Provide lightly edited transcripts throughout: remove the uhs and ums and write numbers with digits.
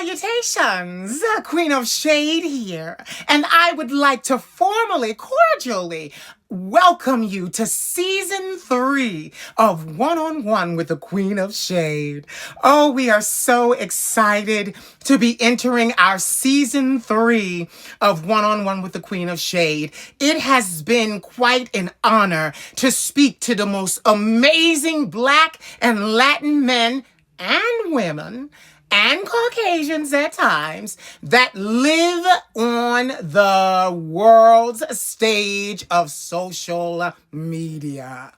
Salutations, Queen of Shade here, and I would like to formally, cordially welcome you to Season 3 of One-on-One with the Queen of Shade. Oh, we are so excited to be entering our Season 3 of One-on-One with the Queen of Shade. It has been quite an honor to speak to the most amazing Black and Latin men and women and Caucasians at times that live on the world's stage of social media.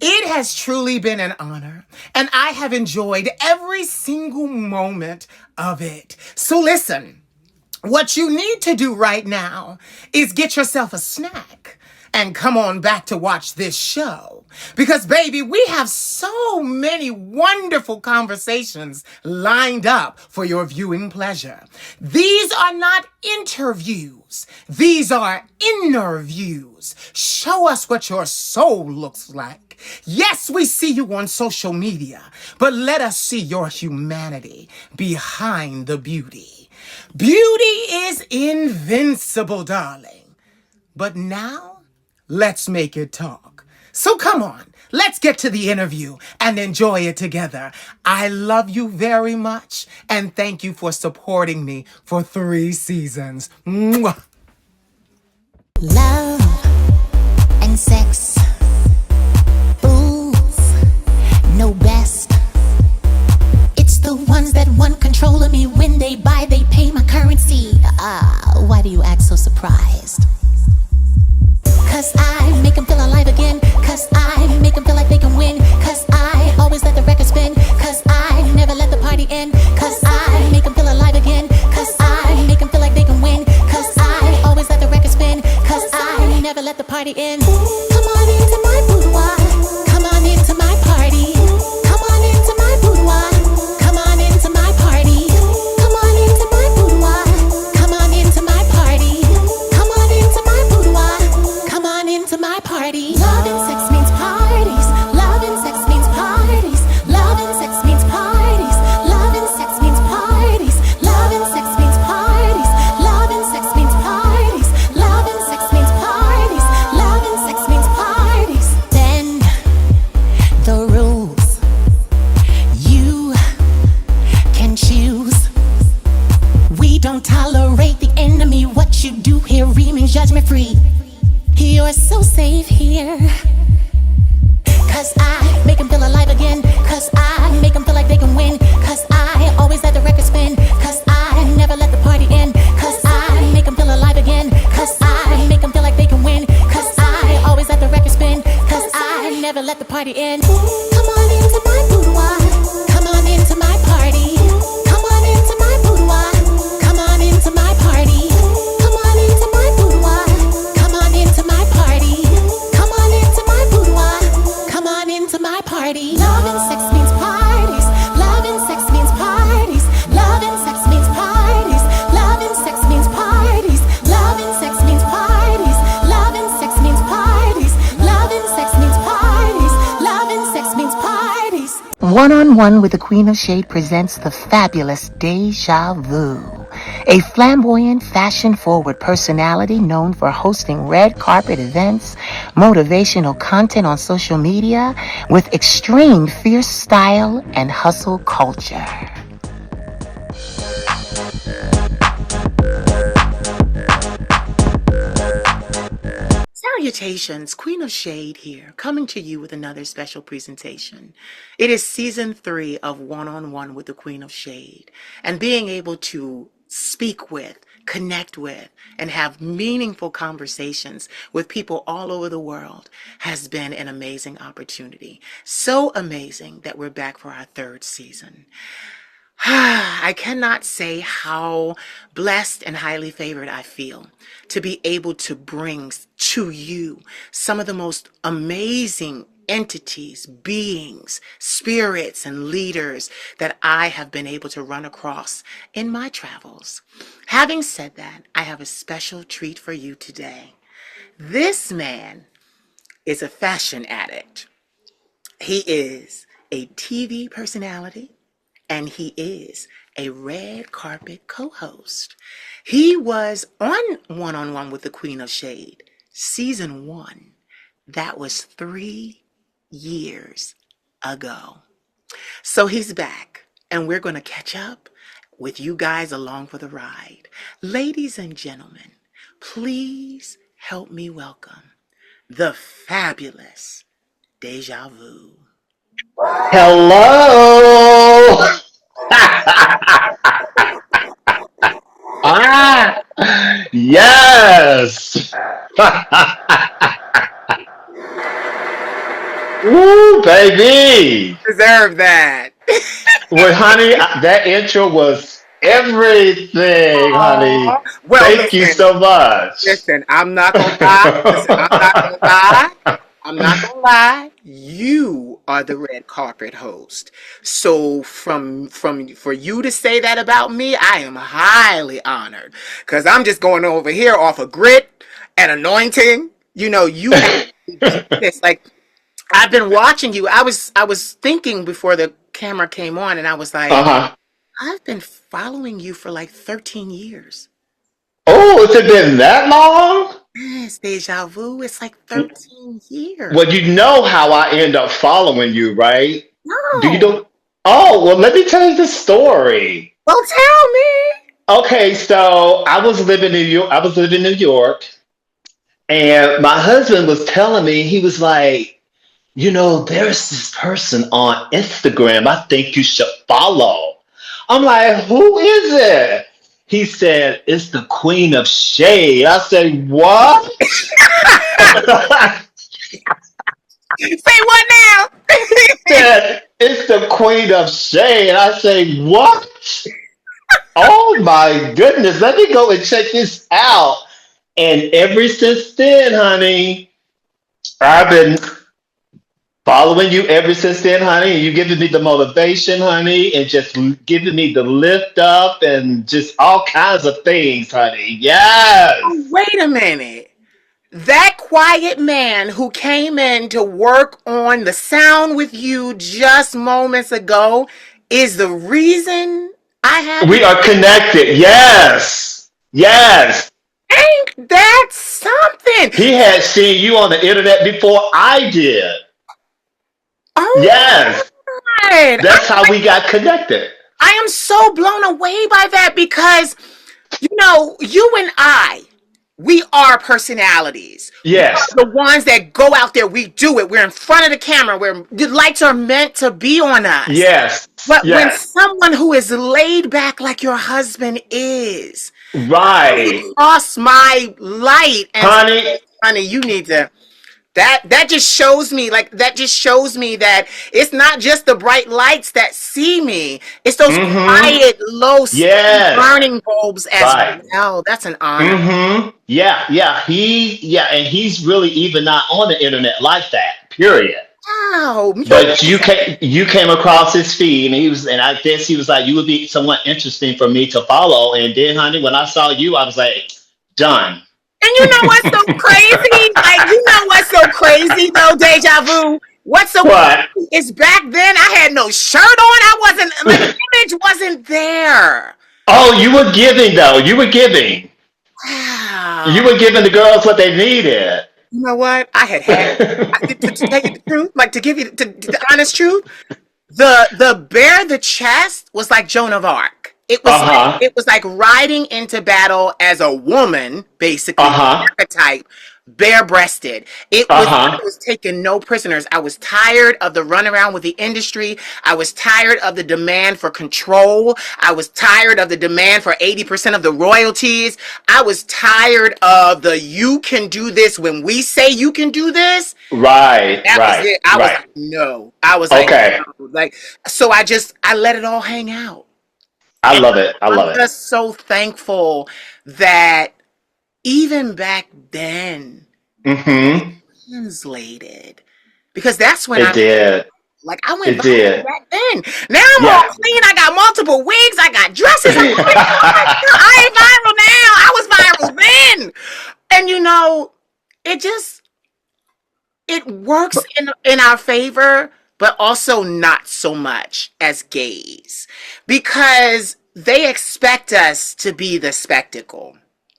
It has truly been an honor, and I have enjoyed every single moment of it. So listen, what you need to do right now is get yourself a snack and come on back to watch this show. Because, baby, we have so many wonderful conversations lined up for your viewing pleasure. These are not interviews. These are interviews. Show us what your soul looks like. Yes, we see you on social media, but let us see your humanity behind the beauty. Beauty is invincible, darling. But now, let's make it talk. So come on, let's get to the interview and enjoy it together. I love you very much, and thank you for supporting me for 3 seasons. Mwah. Love and sex, fools know best. It's the ones that want control of me. When they buy, they pay my currency. Why do you act so surprised? Cause I make them feel alive again. Cause I make them feel like they can win. Cause I always let the record spin. Cause I never let the party end. Cause I make them feel alive again. Cause I make them feel like they can win. Cause I always let the record spin. Cause I never let the party end. Come on into my boudoir. Come on into my party. Come on into my boudoir. Come on into my party. Come on into my boudoir. Come on into my party. Come on into my boudoir. Come on into my party. Love and sex means parties. Love and sex means parties. Love and sex means parties. Love and sex means parties. Love and sex means parties. Love and sex means parties. Love and sex means parties. Love and sex means parties. Then the rules you can choose. We don't tolerate the enemy. What you do here remains judgment free. You're so safe here. Cause I make them feel alive again. Cause I make them feel like they can win. Cause I always let the record spin. Cause I never let the party end. Cause I make them feel alive again. Cause I make them feel like they can win. Cause I always let the record spin. Cause I never let the party end. Come on into my boudoir. Come on into my party. Come on into my boudoir. Come on into my party. Come on into my boudoir. Come on into my party. Come on into my boudoir. Come on into my party. Love and sex means parties. Love and sex means parties. Love and sex means parties. Love and sex means parties. Love and sex means parties. Love and sex means parties. Love and sex means parties. Love and sex means parties. One-on-One with the Queen of Shade presents the Fabulous Dejavu, a flamboyant, fashion-forward personality known for hosting red carpet events, motivational content on social media, with extreme fierce style and hustle culture. Salutations, Queen of Shade here, coming to you with another special presentation. It is Season 3 of One-on-One with the Queen of Shade, and being able to speak with, connect with, and have meaningful conversations with people all over the world has been an amazing opportunity. So amazing that we're back for our 3rd season. I cannot say how blessed and highly favored I feel to be able to bring to you some of the most amazing entities, beings, spirits, and leaders that I have been able to run across in my travels. Having said that, I have a special treat for you today. This man is a fashion addict. He is a TV personality, and he is a red carpet co-host. He was on One with the Queen of Shade, season 1. That was 3 years ago. So he's back, and we're going to catch up with you guys along for the ride. Ladies and gentlemen, please help me welcome the fabulous Dejavu. Hello. Ah, yes. Woo, baby. Deserve that. Well, honey, that intro was everything, honey. Aw. Well, Thank you listen, so much. listen, I'm not gonna lie. Listen, I'm not gonna lie. I'm not gonna lie. You are the red carpet host. So from for you to say that about me, I am highly honored. Cause I'm just going over here off of grit and anointing. You actually did this. Like I've been watching you. I was thinking before the camera came on, and I was like, Uh-huh. I've been following you for like 13 years. Oh, has it been that long? Yes, deja vu. It's like 13 years. Well, you know how I end up following you, right? Do you No. know? Oh, well, let me tell you the story. Well, tell me. Okay, so I was living in New York. I was living in New York, and my husband was telling me, he was like, there's this person on Instagram I think you should follow. I'm like, who is it? He said, it's the Queen of Shade. I said, what? Say what now? Said, it's the Queen of Shade. I say, what? Oh my goodness, let me go and check this out. And ever since then, honey, I've been following you ever since then, honey. And you giving me the motivation, honey, and just giving me the lift up and just all kinds of things, honey. Oh, Yes. wait a minute. That quiet man who came in to work on the sound with you just moments ago is the reason I have you. We are connected. Yes. Yes. Ain't that something? He had seen you on the internet before I did. Oh Yes. my God. That's how we got connected. I am so blown away by that because, you and I, we are personalities. We Yes. are the ones that go out there. We do it. We're in front of the camera. The lights are meant to be on us. Yes. But when Yes. someone who is laid back like your husband is comes Right. across my light and says, Honey. honey, you need to. That just shows me that it's not just the bright lights that see me. It's those Mm-hmm. quiet, low, steady Yes. burning bulbs as Right. well. That's an honor. Mm-hmm. Yeah, yeah. And he's really even not on the internet like that, period. Wow, But you came across his feed, and I guess he was like, you would be somewhat interesting for me to follow. And then, honey, when I saw you, I was like, done. and you know what's so crazy? Like, you know what's so crazy though, Deja Vu? What's so What? crazy is back then I had no shirt on. I wasn't, my image wasn't there. Oh, you were giving though. You were giving. You Wow. were giving the girls what they needed. You know what? To tell you the truth, like to give you the honest truth, the bare the chest was like Joan of Arc. It was like Uh-huh. it was like riding into battle as a woman, basically the Uh-huh. archetype, bare breasted. I Uh-huh. was taking no prisoners. I was tired of the runaround with the industry. I was tired of the demand for control. I was tired of the demand for 80% of the royalties. I was tired of the you can do this when we say you can do this. Right, That was right, it. I was right. like, no. I was like, Okay. no. Like, so I let it all hang out. I And love it. I I'm love it. just so thankful that even back then, it Mm-hmm. translated. Because that's when It did. I went It viral did. back then. Now I'm all Yeah. clean. I got multiple wigs. I got dresses. I ain't viral now. I was viral then. And it just, it works in our favor, but also not so much as gays, because they expect us to be the spectacle.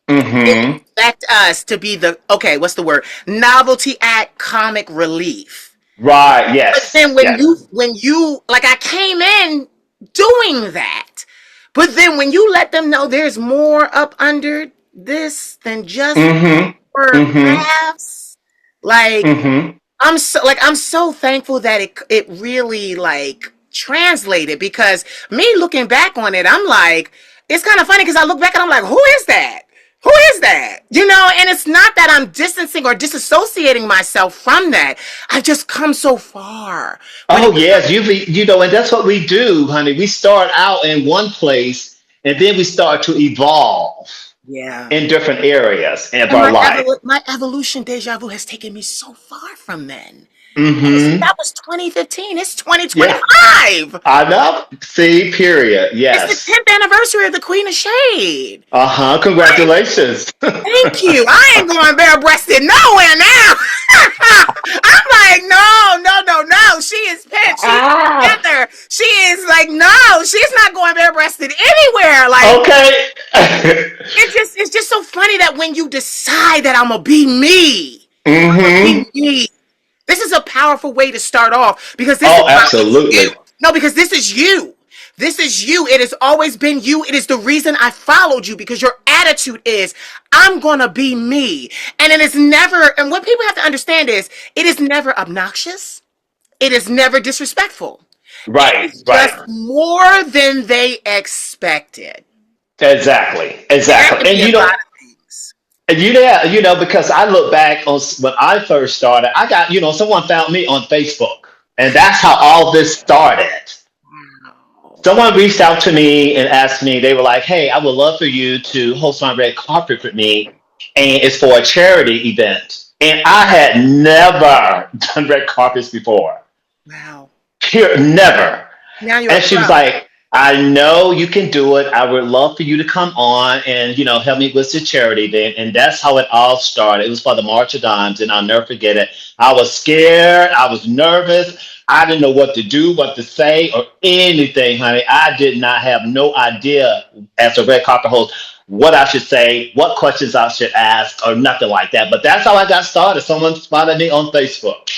They Mm-hmm. expect us to be the, okay, what's the word? Novelty act, comic relief. Right. But Yes. then Yes. when you like I came in doing that. But then when you let them know there's more up under this than just Mm-hmm. Mm-hmm. laughs, like Mm-hmm. I'm so thankful that it really like translated, because me looking back on it, I'm like, it's kind of funny because I look back and I'm like, who is that? Who is that? You know, and it's not that I'm distancing or disassociating myself from that. I've just come so far. When it Oh was yes, you know, and that's what we do, honey. We start out in one place, and then we start to evolve yeah. in different areas of And our life. my evolution deja vu has taken me so far from then. Mm-hmm. That was 2015. It's Yeah, 2025. I know. See, period. It's the Yes. 10th anniversary of the Queen of Shade. Uh-huh. Congratulations. Thank you. I ain't going bare breasted nowhere now. I'm like, no, no, no, no. She is pent. She's Ah. together. She is like, no, she's not going bare breasted anywhere. Like, Okay. it's just so funny that when you decide that I'm gonna be me, be Mm-hmm. me. This is a powerful way to start off, because this is Oh, why it's you. absolutely. No, because this is you. This is you. It has always been you. It is the reason I followed you, because your attitude is, I'm going to be me. And it is never, and what people have to understand is, it is never obnoxious. It is never disrespectful. It Right, is just right. more than they expected. Exactly. And that Exactly. can be a lot of things. And yeah, you know, because I look back on when I first started, I got, you know, someone found me on Facebook, and that's how all this started. Wow. Someone reached out to me and asked me, they were like, hey, I would love for you to host my red carpet with me, and it's for a charity event. And I had never done red carpets before. Wow. Here, never. Now you're a And she was pro. like, I know you can do it. I would love for you to come on and, you know, help me with the charity event. And that's how it all started. It was for the March of Dimes, and I'll never forget it. I was scared. I was nervous. I didn't know what to do, what to say, or anything, honey. I did not have no idea as a red carpet host what I should say, what questions I should ask, or nothing like that. But that's how I got started. Someone spotted me on Facebook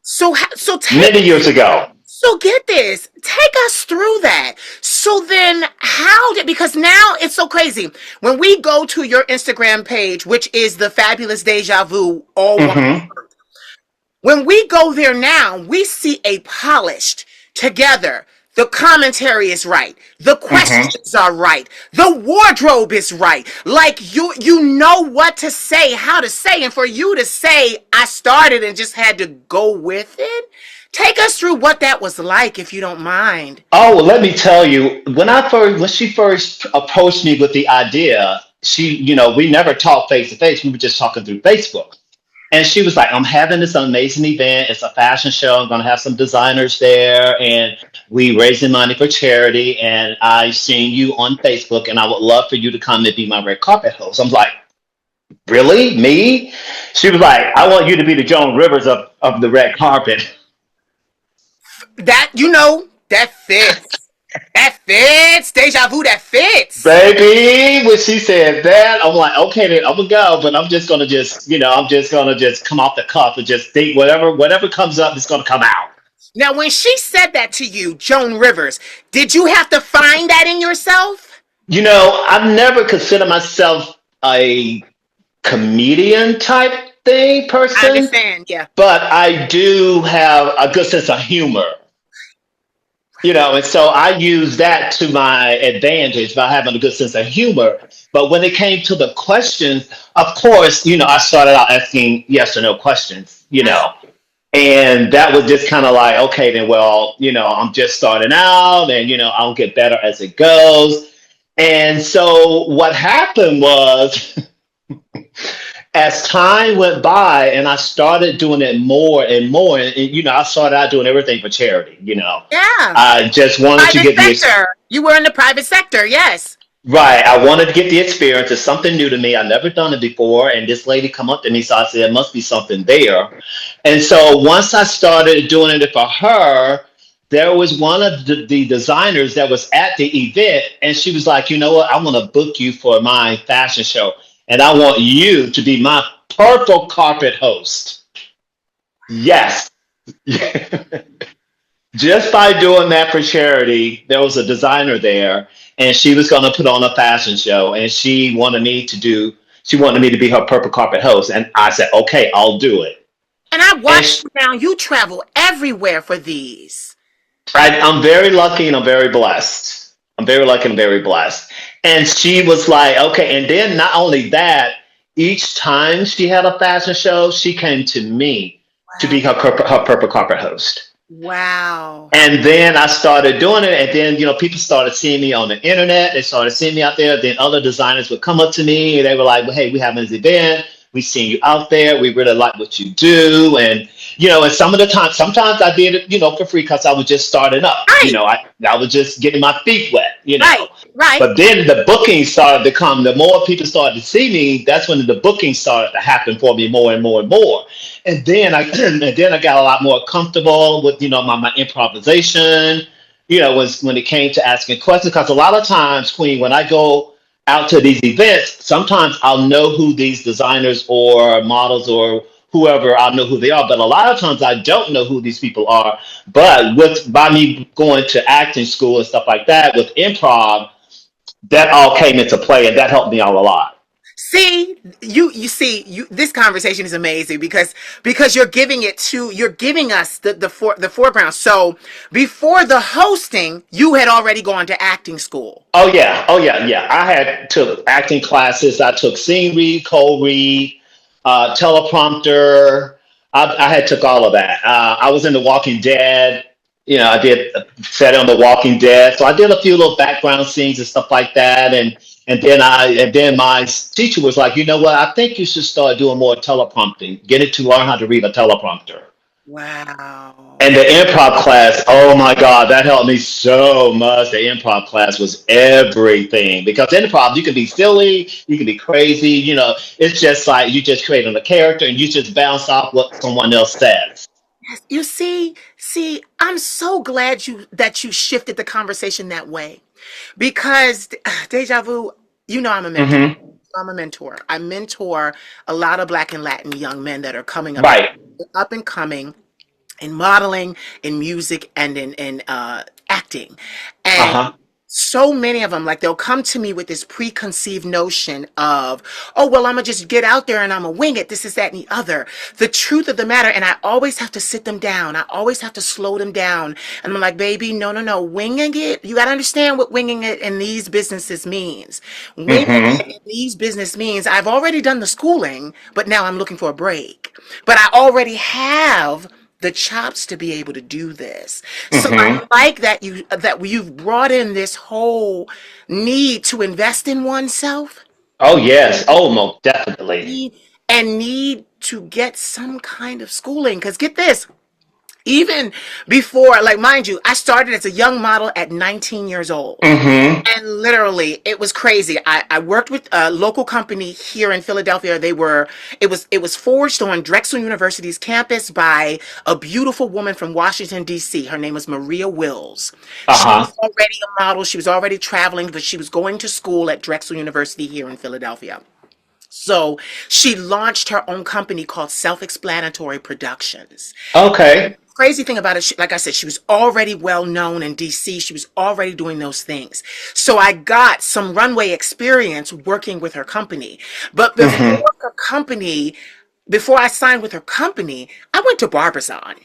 So take many years ago. So get this, take us through that. So then how did, because now it's so crazy. When we go to your Instagram page, which is the Fabulous Deja Vu, all one Hmm. word. When we go there now, we see a polished together. The commentary is right. The Hmm. questions are right. The wardrobe is right. Like you know what to say, how to say, and for you to say, I started and just had to go with it. Take us through what that was like, if you don't mind. Oh, well, let me tell you, when she first approached me with the idea, she, you know, we never talked face to face. We were just talking through Facebook. And she was like, I'm having this amazing event. It's a fashion show. I'm going to have some designers there, and we raising money for charity. And I've seen you on Facebook, and I would love for you to come and be my red carpet host. I'm like, really? Me? She was like, I want you to be the Joan Rivers of the red carpet. That, that fits. That fits. Deja vu, that fits. Baby, when she said that, I'm like, okay, then I'm gonna go, but I'm just gonna just, you know, I'm just gonna just come off the cuff and just think whatever comes up is gonna come out. Now, when she said that to you, Joan Rivers, did you have to find that in yourself? You know, I've never considered myself a comedian type thing I person, understand. Yeah. but I do have a good sense of humor. You know, and so I use that to my advantage by having a good sense of humor. But when it came to the questions, of course, you know, I started out asking yes or no questions, you know, and that was just kind of like, okay, then, well, you know, I'm just starting out, and, you know, I'll get better as it goes. And so what happened was, as time went by and I started doing it more and more, and, you know, I started out doing everything for charity, you know. Yeah. I just wanted to Private get the sector. You were in the private sector. Yes. right. I wanted to get the experience. It's something new to me. I've never done it before. And this lady come up to me, so I said, "There must be something there." And so once I started doing it for her, there was one of the designers that was at the event, and she was like, you know what? I want to book you for my fashion show, and I want you to be my purple carpet host. Yes. Just by doing that for charity, there was a designer there, and she was going to put on a fashion show, and she wanted me to be her purple carpet host, and I said, okay, I'll do it. And I And watched you now. You travel everywhere for these. I'm very lucky and I'm very blessed. I'm very lucky and very blessed. And she was like, okay. And then not only that, each time she had a fashion show, she came to me to Wow. be her purple carpet host. Wow. And then I started doing it. And then, people started seeing me on the internet. They started seeing me out there. Then other designers would come up to me and they were like, well, hey, we having this event. We seen you out there. We really like what you do. And some of the time, sometimes I did it, for free because I was just starting up. Right. I was just getting my feet wet. Right. Right. But then the bookings started to come. The more people started to see me, that's when the bookings started to happen for me more and more and more. And then I and then I got a lot more comfortable with my improvisation. Was when it came to asking questions because a lot of times, Queen, when I go out to these events, sometimes I'll know who these designers or models or whoever I know who they are, but a lot of times I don't know who these people are. But with by me going to acting school and stuff like that with improv, that all came into play, and that helped me out a lot. See, you see, this conversation is amazing because you're giving us the foreground. So before the hosting, you had already gone to acting school. Oh yeah, yeah. I had took acting classes. I took scene read, cold read, teleprompter. I had took all of that. I was in The Walking Dead. I did set on The Walking Dead, so I did a few little background scenes and stuff like that. And then my teacher was like, you know what? I think you should start doing more teleprompting. Get it to learn how to read a teleprompter. Wow. And the improv class, oh my God, that helped me so much. The improv class was everything because improv, you can be silly, you can be crazy. It's just like you just creating a character and you just bounce off what someone else says. You see, I'm so glad you shifted the conversation that way because deja vu, I'm a mentor. Hmm. I'm a mentor. I mentor a lot of Black and Latin young men that are coming Right. up and coming in modeling, in music, and in acting. Uh And huh. so many of them, like they'll come to me with this preconceived notion of, oh, well, I'm gonna just get out there and I'm gonna wing it. This is that and the other. The truth of the matter, and I always have to sit them down. I always have to slow them down. And I'm like, baby, no, no, no. Winging it, you gotta understand what winging it in these businesses means. Winging it Hmm. in these business means I've already done the schooling, but now I'm looking for a break. But I already have the chops to be able to do this. So Hmm. I like that you've brought in this whole need to invest in oneself Oh yes. Oh, most definitely. need- and need to get some kind of schooling. Because get this, even before, like, mind you, I started as a young model at 19 years old. Hmm. And literally, it was crazy. I worked with a local company here in Philadelphia. It was forged on Drexel University's campus by a beautiful woman from Washington, D.C. Her name was Maria Wills. Uh She was huh. already a model. She was already traveling, but she was going to school at Drexel University here in Philadelphia. So she launched her own company called Self-Explanatory Productions. Okay. Crazy thing about it, like I said, she was already well known in DC. She was already doing those things. So I got some runway experience working with her company. But Hmm. before I signed with her company, I went to Barbizon.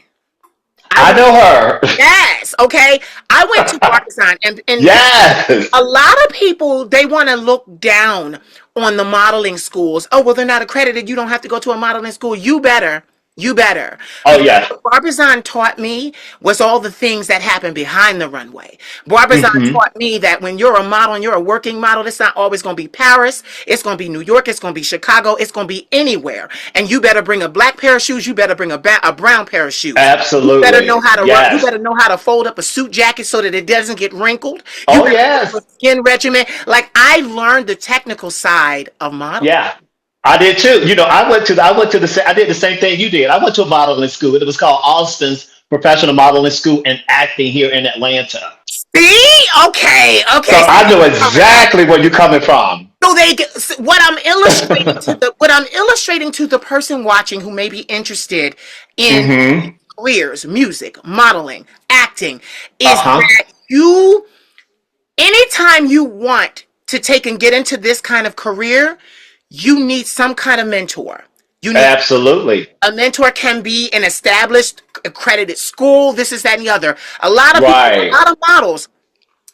I I went, know her. yes, okay. I went to Barbizon and Yes. a lot of people, they want to look down on the modeling schools. Oh, well, they're not accredited. You don't have to go to a modeling school. You better. You better. Oh Because yeah. what Barbizon taught me was all the things that happen behind the runway. Barbizon Hmm. taught me that when you're a model and you're a working model, it's not always going to be Paris. It's going to be New York. It's going to be Chicago. It's going to be anywhere. And you better bring a black pair of shoes. You better bring a brown pair of shoes. You better know Absolutely. how to run. You Yes. better know how to fold up a suit jacket so that it doesn't get wrinkled. You Oh better have yes. a skin regimen. Like I learned the technical side of modeling. Yeah. I did too. I did the same thing you did. I went to a modeling school. It was called Austin's professional modeling school and acting here in Atlanta. See? Okay, So okay. So I know exactly where you're coming from. what I'm illustrating to the person watching who may be interested in Mm-hmm. careers, music, modeling, acting, is Uh-huh. that you anytime you want to take and get into this kind of career, you need some kind of mentor. You need Absolutely. a mentor can be an established accredited school, this is that and the other. A lot of people, a Right. lot of models,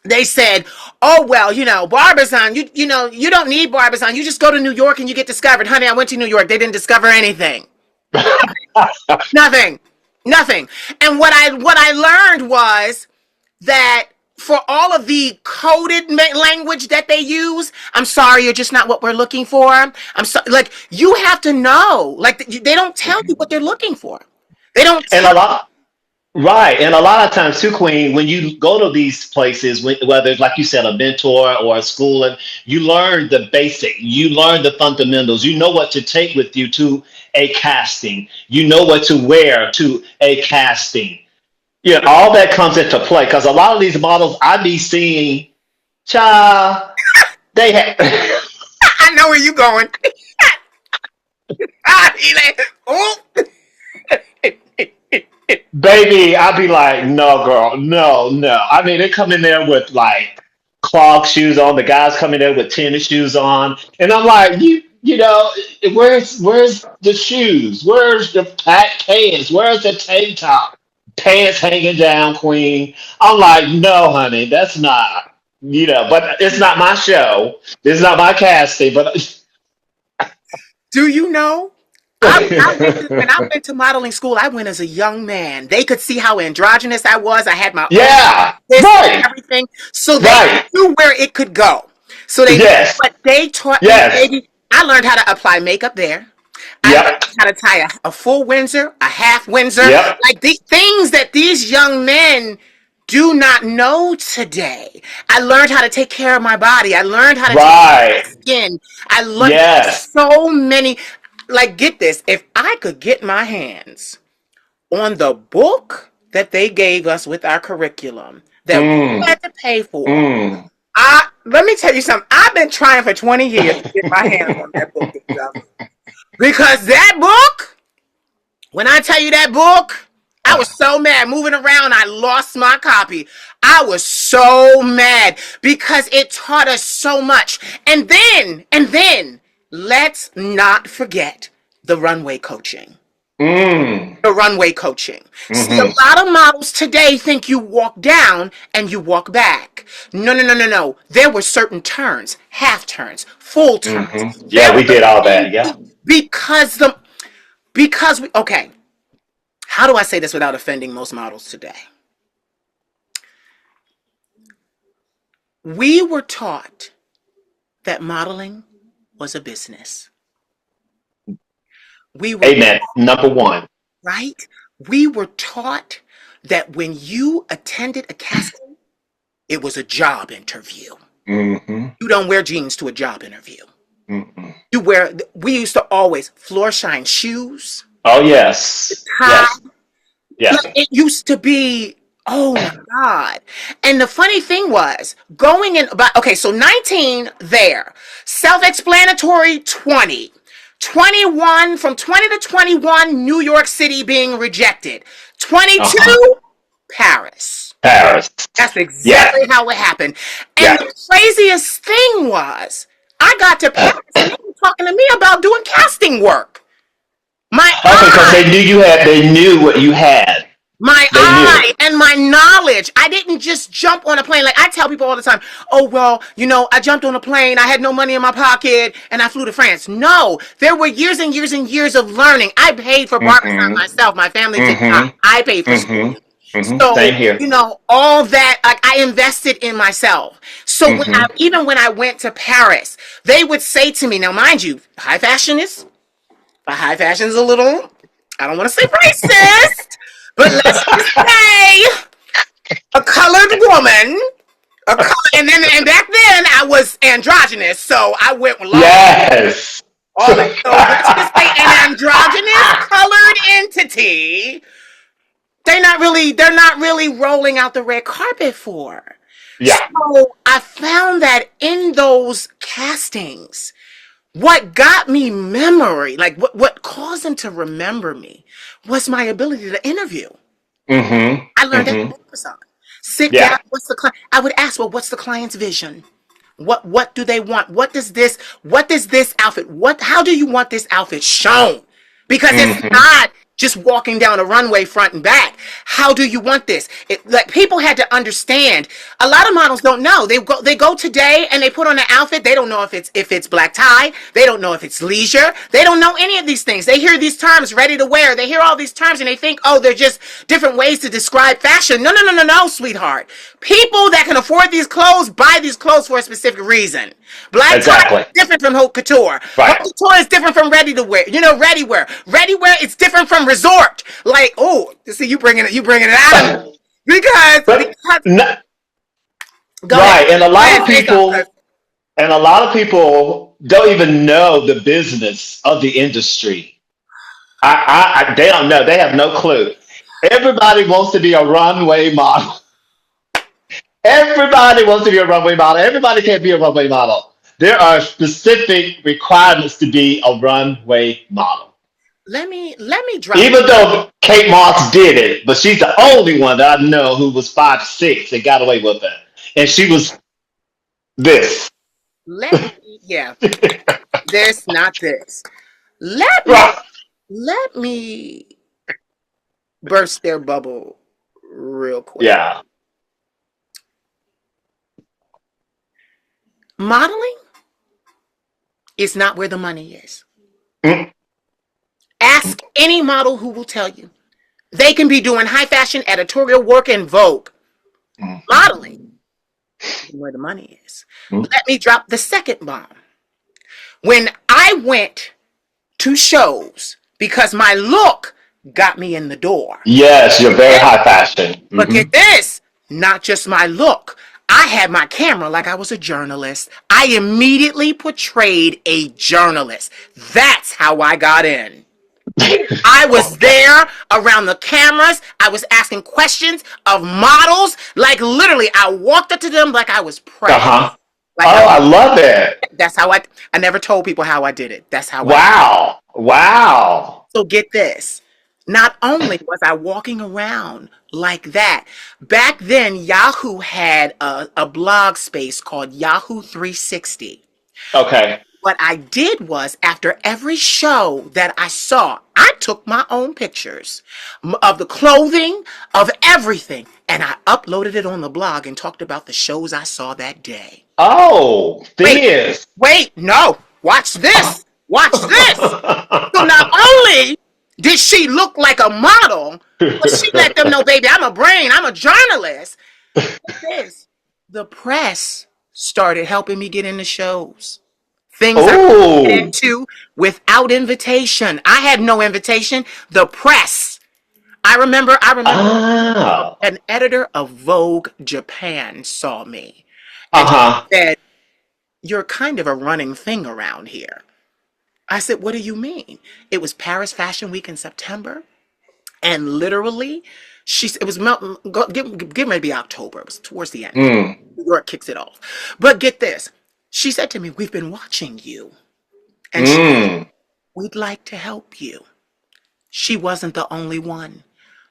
they said, "Oh well, Barbizon, you don't need Barbizon. You just go to New York and you get discovered." Honey, I went to New York. They didn't discover anything. Nothing. Nothing. And what I learned was that for all of the coded language that they use, I'm sorry, you're just not what we're looking for. I'm sorry. Like, you have to know. Like, they don't tell you what they're looking for. They don't And tell. right, and a lot of times too, Queen, when you go to these places, whether it's like you said, a mentor or a school, and you learn the basic, you learn the fundamentals, you know what to take with you to a casting, you know what to wear to a casting. Yeah, all that comes into play because a lot of these models I be seeing, child, they have. I know where you going. He like, oh, Baby, I'd be like, no, girl, no, no. I mean, they come in there with like clog shoes on. The guys come in there with tennis shoes on, and I'm like, where's the shoes? Where's the pants? Where's the tank top? Pants hanging down, Queen. I'm like, no, honey, that's not. But it's not my show. It's not my casting. But do you know? I went to, when I went to modeling school, I went as a young man. They could see how androgynous I was. I had my own yeah, this and right, everything. So they right. knew where it could go. So they knew Yes, what they taught me, yes, baby. I learned how to apply makeup there. I learned yep, how to tie a full Windsor, a half Windsor, yep. like the things that these young men do not know today. I learned how to take care of my body. I learned how to take care of my Right. skin. I learned Yes. so many. Like, get this. If I could get my hands on the book that they gave us with our curriculum that we Mm. had to pay for, Mm. let me tell you something. I've been trying for 20 years to get my hands on that book, because that book, when I tell you that book, I was so mad moving around. I lost my copy. I was so mad because it taught us so much. And then, let's not forget the runway coaching. Mm. The runway coaching. See, Mm-hmm. a lot of models today think you walk down and you walk back. No, no, no, no, no. There were certain turns, half turns, full turns. Mm-hmm. There Yeah, we were did all things that. Yeah. because we okay. How do I say this without offending most models today? We were taught that modeling was a business. We were Amen. Number one. right. We were taught that when you attended a casting, it was a job interview. Mm-hmm. You don't wear jeans to a job interview. Mm-hmm. We used to always floor shine shoes, Oh yes. tie. Yes. Yes. Like, it used to be, oh my God. And the funny thing was, going in about, okay, so 19 there, self-explanatory 20. 21, from 20 to 21, New York City being rejected. Uh-huh. 22, Paris. Paris. That's Yes. exactly how it happened. And Yes. the craziest thing was, I got to Paris and they were talking to me about doing casting work. My Okay, because eye, they knew what you had. my They knew. eye and my knowledge. I didn't just jump on a plane. Like, I tell people all the time, oh, well, I jumped on a plane. I had no money in my pocket and I flew to France. No, there were years and years and years of learning. I paid for Barbizon Mm-hmm. myself. My family did not. Mm-hmm. I paid for schooling. Mm-hmm. Mm-hmm. So, Same here. all that, like, I invested in myself. So Mm-hmm. even when I went to Paris, they would say to me, now mind you, high fashion is a little, I don't want to say racist, but let's just say a colored woman, and back then I was androgynous, so I went with Yes. all that. So let's just say an androgynous colored entity they're not really rolling out the red carpet for. Yeah. So I found that in those castings, what got me memory, like what caused them to remember me, was my ability to interview. I learned that Mm-hmm. from Amazon. Sit down. Yeah. What's the client? I would ask, well, what's the client's vision? What do they want? What does this outfit? How do you want this outfit shown? Because it's Mm-hmm. not just walking down a runway front and back. How do you want this? Like people had to understand. A lot of models don't know. They go today and they put on an outfit. They don't know if it's black tie. They don't know if it's leisure. They don't know any of these things. They hear these terms, ready to wear. They hear all these terms and they think, oh, they're just different ways to describe fashion. No, no, no, no, no, sweetheart. People that can afford these clothes buy these clothes for a specific reason. Black tie Exactly. is different from haute couture. Haute Right. couture is different from ready to wear. Ready wear. Ready wear is different from resort. Like, oh, see, you bringing it out of me because But no, go ahead, right, and go ahead, say something. a lot of people don't even know the business of the industry. They don't know. They have no clue. Everybody wants to be a runway model. Everybody wants to be a runway model. Everybody can't be a runway model. There are specific requirements to be a runway model. Let me drop Even though Kate Moss did it, but she's the only one that I know who was 5'6" and got away with it. And she was this. let me yeah, this not this. Let me Right. let me burst their bubble real quick. Yeah. Modeling is not where the money is. Mm, Ask any model who will tell you. They can be doing high fashion editorial work in Vogue. mm, Modeling isn't where the money is. mm. Let me drop the second bomb. When I went to shows because my look got me in the door. Yes, you're very high fashion. But get this, not just my look. I had my camera like I was a journalist. I immediately portrayed a journalist. That's how I got in. I was Okay. there around the cameras. I was asking questions of models. Like literally, I walked up to them like I was Uh press. huh. Like Oh, I love it. that's how I never told people how I did it. That's how I did it. Wow. Wow. So get this. Not only was I walking around like that, back then Yahoo had a blog space called Yahoo 360. Okay. What I did was, after every show that I saw, I took my own pictures of the clothing, of everything, and I uploaded it on the blog and talked about the shows I saw that day. Oh, Wait, this. wait, no, watch this, watch this. So not only did she look like a model, but she let them know, baby, I'm a brain, I'm a journalist. This, the press started helping me get into shows. Things I couldn't get Oh. into without invitation. I had no invitation. The press. I remember Ah. an editor of Vogue Japan saw me Uh and she huh. said, "You're kind of a running thing around here." I said, "What do you mean?" It was Paris Fashion Week in September, and literally, it was give maybe October. It was towards the end. Mm. New York kicks it off. But get this. She said to me, "We've been watching you." And she Mm. we'd like to help you. She wasn't the only one.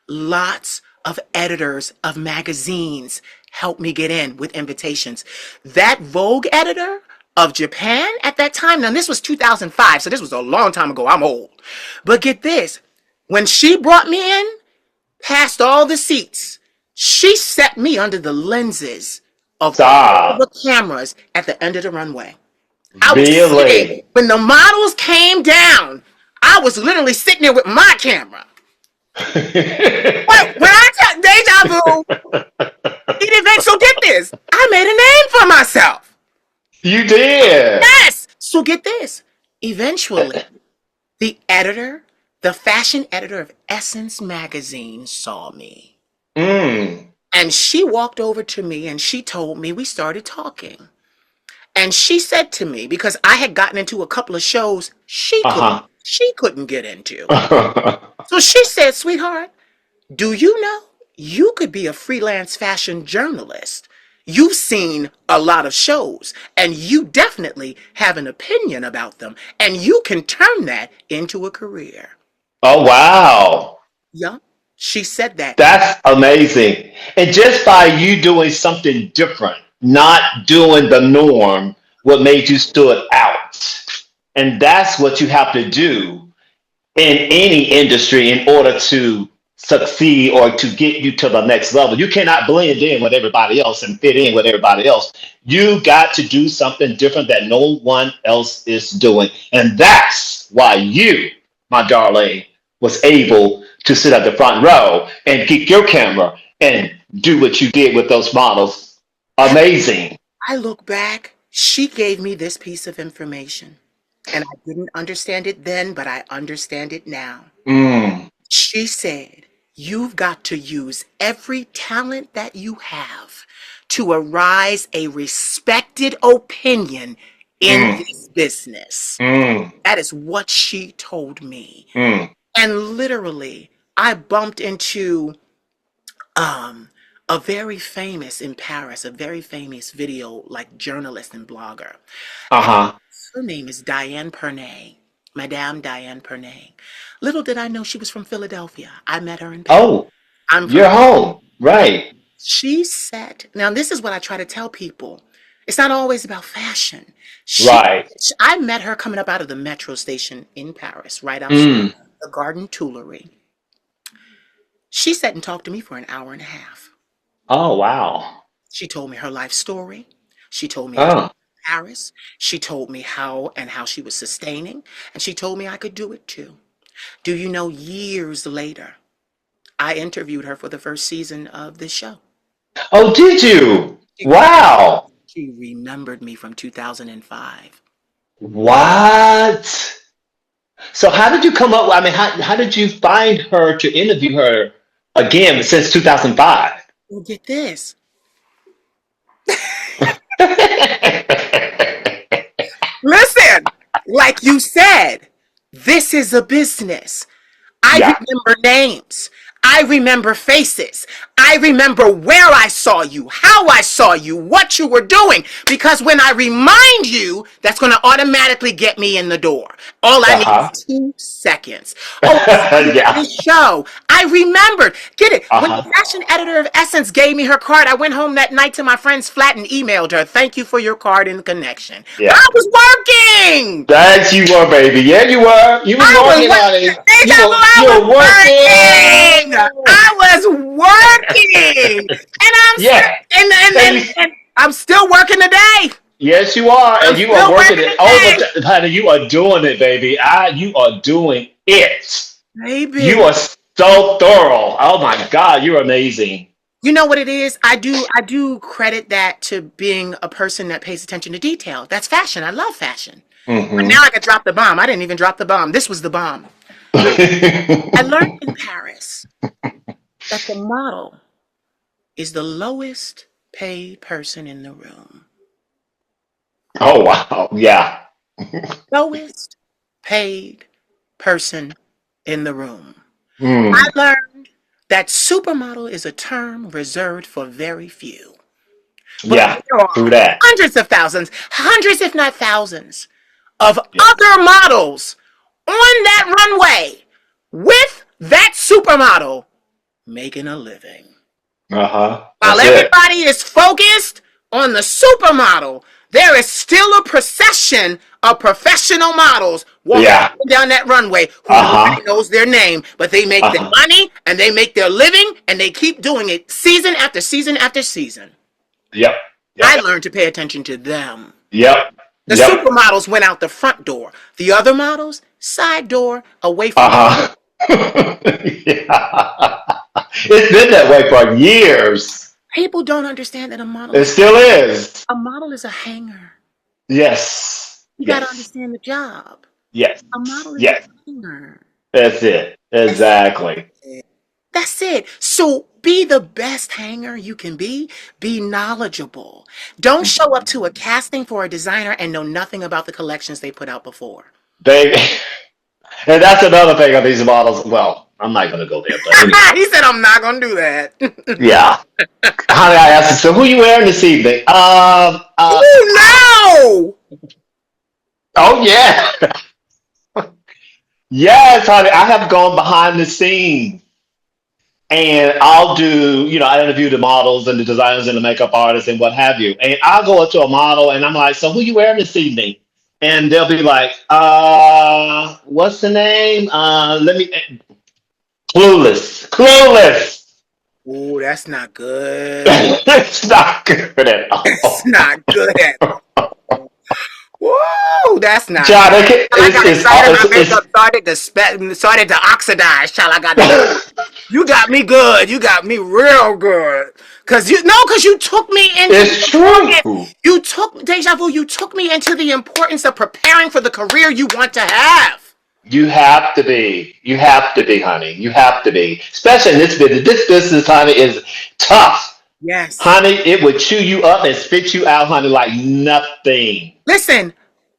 Lots of editors of magazines helped me get in with invitations. That Vogue editor of Japan at that time, now this was 2005, so this was a long time ago. I'm old. But get this, when she brought me in, past all the seats, she set me under the lenses of all Stop. the cameras at the end of the runway. I was sitting, Really? when the models came down, I was literally sitting there with my camera. But when I tell Deja Vu, it event, so get this, I made a name for myself. You did. Yes. So get this. Eventually, the editor, the fashion editor of Essence magazine saw me. Mm. And she walked over to me and she told me, we started talking. And she said to me, because I had gotten into a couple of shows Uh she couldn't get into. huh. So she said, sweetheart, Do you know you could be a freelance fashion journalist? You've seen a lot of shows and you definitely have an opinion about them, and you can turn that into a career. Oh, wow. Yeah, she said that. That's amazing. And just by you doing something different, not doing the norm, what made you stood out. And that's what you have to do in any industry in order to succeed or to get you to the next level. You cannot blend in with everybody else and fit in with everybody else. You got to do something different that no one else is doing. And that's why you, my darling, was able to sit at the front row and get your camera and do what you did with those models. Amazing. I look back, she gave me this piece of information, and I didn't understand it then, but I understand it now. Mm, She said, you've got to use every talent that you have to arise a respected opinion in mm, this business. mm, That is what she told me. mm. And literally, I bumped into um, a very famous in Paris, a very famous video like journalist and blogger. And Uh-huh. her name is Diane Pernay, Madame Diane Pernay. Little did I know she was from Philadelphia. I met her in Paris. Oh, I'm from. you're home. Right. She said, now this is what I try to tell people. It's not always about fashion. Right. I met her coming up out of the metro station in Paris, right outside Mm. the Garden Tuileries. She sat and talked to me for an hour and a half. Oh, wow. She told me her life story. She told me how she Oh. got to Paris. She told me how she was sustaining, and she told me I could do it too. Do you know, years later, I interviewed her for the first season of this show. Oh, did you? She, Wow. she remembered me from 2005. What? So how did you come up? I mean, how did you find her to interview her again since 2005? Well, get this. Listen, like you said, this is a business. I Yeah. remember names. I remember faces. I remember where I saw you, how I saw you, what you were doing. Because when I remind you, that's going to automatically get me in the door. All I need Uh-huh. is 2 seconds. Oh, I saw you on Yeah. this show. I remembered. Get it? When the Uh-huh. fashion editor of Essence gave me her card, I went home that night to my friend's flat and emailed her, thank you for your card and connection. Yeah. I was working. That you were, baby. Yeah, you were. You was I was working, working. honey. Deja vu, I You was were working. working. I was working. And I'm still Yeah. And you, and I'm still working today. yes, you are, I'm and you are still working working it today. over, honey. You are doing it, baby. You are doing it. You Baby. are so thorough. Oh my God, you're amazing. You know what it is? I do credit that to being a person that pays attention to detail. That's fashion. I love fashion. But Hmm. now I could drop the bomb. I didn't even drop the bomb. This was the bomb. I learned in Paris that the model is the lowest paid person in the room. Oh wow, yeah. Lowest paid person in the room. I Mm, learned that supermodel is a term reserved for very few. But yeah. there True are that. hundreds if not thousands, of Yeah. other models on that runway with that supermodel making a living. Uh huh. While That's it. everybody is focused on the supermodel, there is still a procession of professional models walking up Yeah. and down that runway who Uh nobody huh. knows their name, but they make Uh their huh. money and they make their living and they keep doing it season after season after season. Yep. I Yep. learned to pay attention to them. Yep. The Yep. supermodels went out the front door. The other models, side door, away from the. Uh huh. Yeah. It's been that way for years. People don't understand that a model It is still is. a model is a hanger. Yes. You got to Yes. understand the job. Yes. A model is a Yes. hanger. That's it. That's Exactly. it. That's it. So be the best hanger you can be. Be knowledgeable. Don't show up to a casting for a designer and know nothing about the collections they put out before. They, and that's another thing of these models. Well, I'm not gonna go there, but anyway. He said, I'm not going to do that. Yeah. Honey, I asked her, so who you wearing this evening? Oh, no. Oh yeah. Yes, honey. I have gone behind the scenes and I'll do, I interview the models and the designers and the makeup artists and what have you. And I'll go up to a model and I'm like, so who you wearing this evening? And they'll be like, what's the name? Let me Clueless. Clueless. Oh, that's not good. It's not good at That's all. not good at all. Whoa, that's not John, good. I got excited. My makeup it's started to oxidize. Child, I got to. You got me good. You got me real good. Cause you took me into the it's importance. true. You took Deja Vu. You took me into the importance of preparing for the career you want to have. You have to be. You have to be, honey. You have to be. Especially in this business. This business, honey, is tough. Yes. Honey, it would chew you up and spit you out, honey, like nothing. Listen,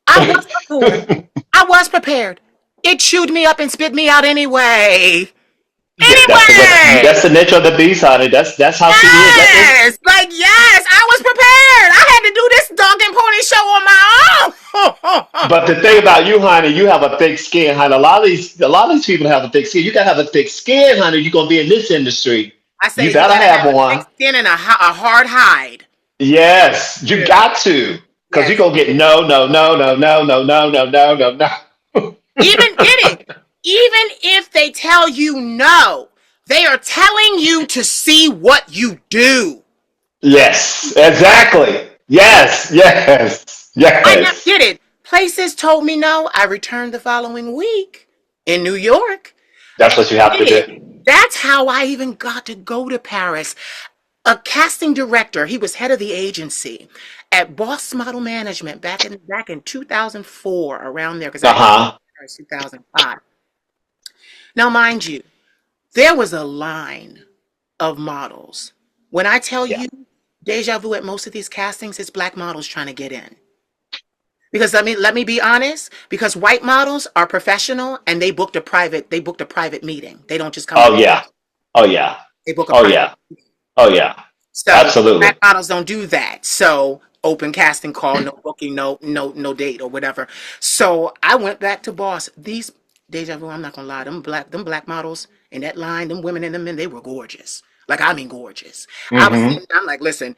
I was prepared. I was prepared. It chewed me up and spit me out anyway. That's the way. Anyway. That's the nature of the beast, honey. That's how she is. That is. Yes, like yes, I was prepared. I had to do this dog and pony show on my own. But the thing about you, honey, you have a thick skin, honey. A lot of these people have a thick skin. You gotta have a thick skin, honey. You're gonna be in this industry. I You say you better gotta have have a thick one. skin and a hard hide. Yes, you Yeah. got to, because you're Yes, gonna get no, no, no, no, no, no, no, no, no, no, no. even get it. Even if they tell you no, they are telling you to see what you do. Yes, exactly. Yes, yes, I never yes. did it. Places told me no. I returned the following week in New York. That's what you have to Did it. do. That's how I even got to go to Paris. A casting director, he was head of the agency at Boss Model Management back in 2004, around there, because I Uh got huh. there in 2005. Now, mind you, there was a line of models. When I tell Yeah. you, Deja Vu at most of these castings, it's black models trying to get in. Because let me be honest, because white models are professional and they booked a private meeting. They don't just come to Oh yeah. Oh yeah. they book a Oh private. yeah. Oh yeah. So black Absolutely. models don't do that. So open casting call, no booking, no date or whatever. So I went back to Boss. These Deja Vu, I'm not gonna lie, them black models in that line, them women and them men, they were gorgeous. Like I mean gorgeous. I was Mm-hmm. sitting, I'm like, listen,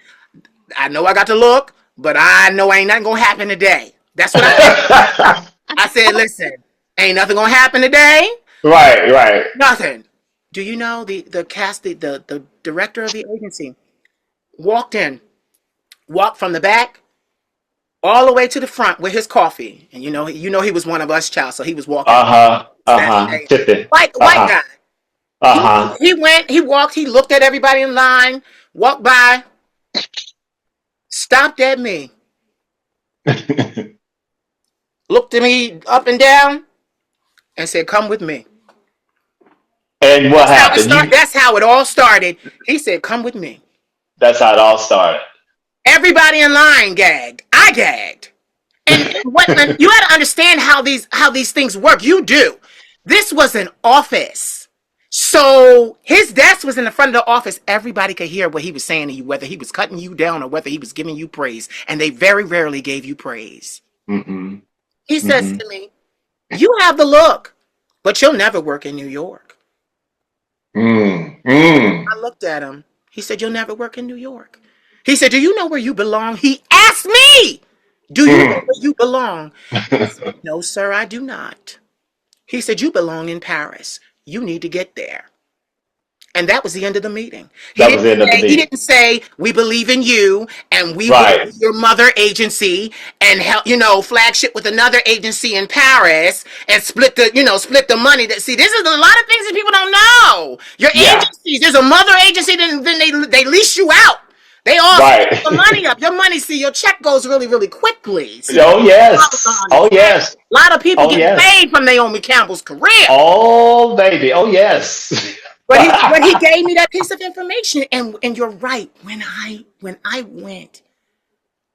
I know I got to look, but I know ain't nothing gonna happen today. That's what I said. I said, listen, ain't nothing gonna happen today. Right. Right. Nothing. Do you know the director of the agency walked in, walked from the back all the way to the front with his coffee, and he was one of us, child, so he was walking Uh huh. Uh that huh. day. Tipping. Uh White huh. guy. Uh He huh. he went, he walked, he looked at everybody in line, walked by, stopped at me, looked at me up and down, and said, "Come with me." And what happened? That's how it all started. He said, "Come with me." That's how it all started. Everybody in line gagged. I gagged. And you got to understand how these things work. You do. This was an office. So his desk was in the front of the office. Everybody could hear what he was saying to you, whether he was cutting you down or whether he was giving you praise. And they very rarely gave you praise. Mm-hmm. He says Mm-hmm. to me, "You have the look, but you'll never work in New York." Mm. Mm. I looked at him. He said, "You'll never work in New York." He said, "Do you know where you belong?" He asked me, "Do you know Mm. where you belong?" I said, "No, sir, I do not." He said, "You belong in Paris. You need to get there." And that was the end of the meeting. He That was didn't the end of the say, he meeting. didn't say, "We believe in you and we will be Right. your mother agency and help, flagship with another agency in Paris and split the money." See, this is a lot of things that people don't know. Your Yeah. agencies, there's a mother agency, then they lease you out. They all split Right. the money up. Your money, see, your check goes really, really quickly. See, that's Oh what I was gonna yes. Oh understand. yes. A lot of people Oh get yes. paid from Naomi Campbell's career. Oh baby. Oh yes. But he gave me that piece of information, and you're right. When I went,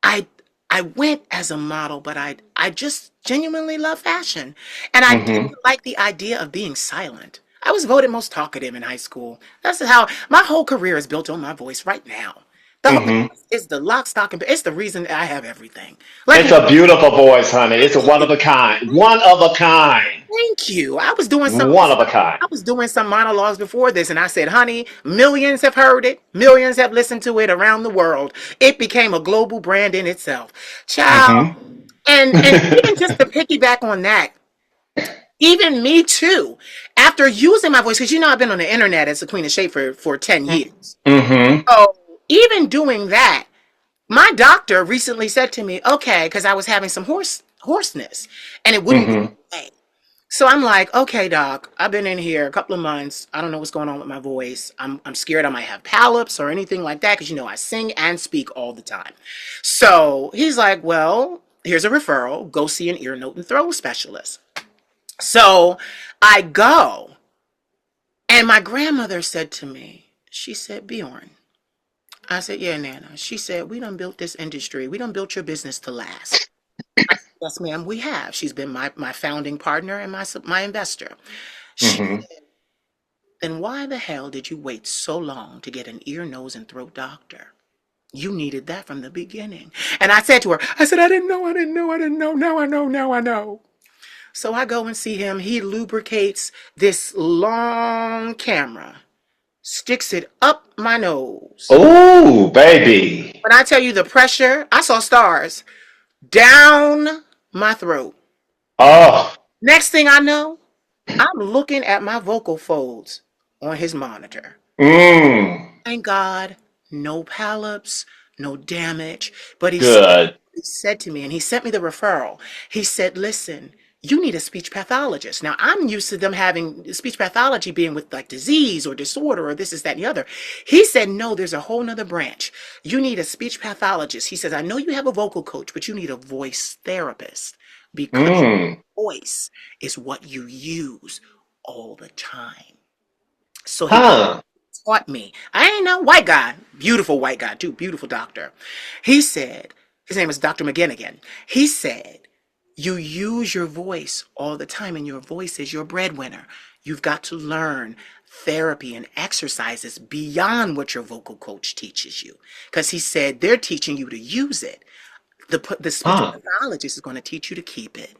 I I went as a model, but I just genuinely love fashion, and I didn't Hmm. like the idea of being silent. I was voted most talkative in high school. That's how my whole career is built on my voice right now. The whole, Hmm. it's the lock, stock, and it's the reason I have everything. Like, It's a beautiful voice, honey. It's a one of a kind. One of a kind. thank you. I was doing some. One of a kind. I was doing some monologues before this, and I said, "Honey, millions have heard it. Millions have listened to it around the world. It became a global brand in itself, child." Hmm. And even just to piggyback on that, even me too. After using my voice, because I've been on the internet as the Queen of Shape for 10 years. Hmm. So even doing that, my doctor recently said to me, "Okay," because I was having some hoarseness, and it wouldn't go Hmm. away. So I'm like, "Okay, doc, I've been in here a couple of months. I don't know what's going on with my voice. I'm scared I might have polyps or anything like that because I sing and speak all the time." So he's like, "Well, here's a referral. Go see an ear, nose, and throat specialist." So I go, and my grandmother said to me, she said, "Bjorn." I said, "Yeah, Nana." She said, "We done built this industry. We done built your business to last." "Yes, ma'am, we have." She's been my founding partner and my investor. She Hmm. Then why the hell did you wait so long to get an ear, nose, and throat doctor? You needed that from the beginning. And I said to her, I said, I didn't know, I didn't know. Now I know, now I know. So I go and see him. He lubricates this long camera, sticks it up my nose. Ooh, baby. When I tell you the pressure, I saw stars down my throat. Oh. Next thing I know, I'm looking at my vocal folds on his monitor. Mm. Thank God, no polyps, no damage. But Good. he said to me, and he sent me the referral. He said, "Listen, you need a speech pathologist." Now, I'm used to them having speech pathology being with like disease or disorder or this is that and the other. He said, "No, there's a whole nother branch. You need a speech pathologist." He says, "I know you have a vocal coach, but you need a voice therapist because Mm. voice is what you use all the time." So he Huh. taught me. I ain't no white guy, beautiful white guy too, beautiful doctor. He said, his name is Dr. McGinnigan. He said, "You use your voice all the time, and your voice is your breadwinner. You've got to learn therapy and exercises beyond what your vocal coach teaches you." Because he said they're teaching you to use it. The speech Huh. pathologist is going to teach you to keep it.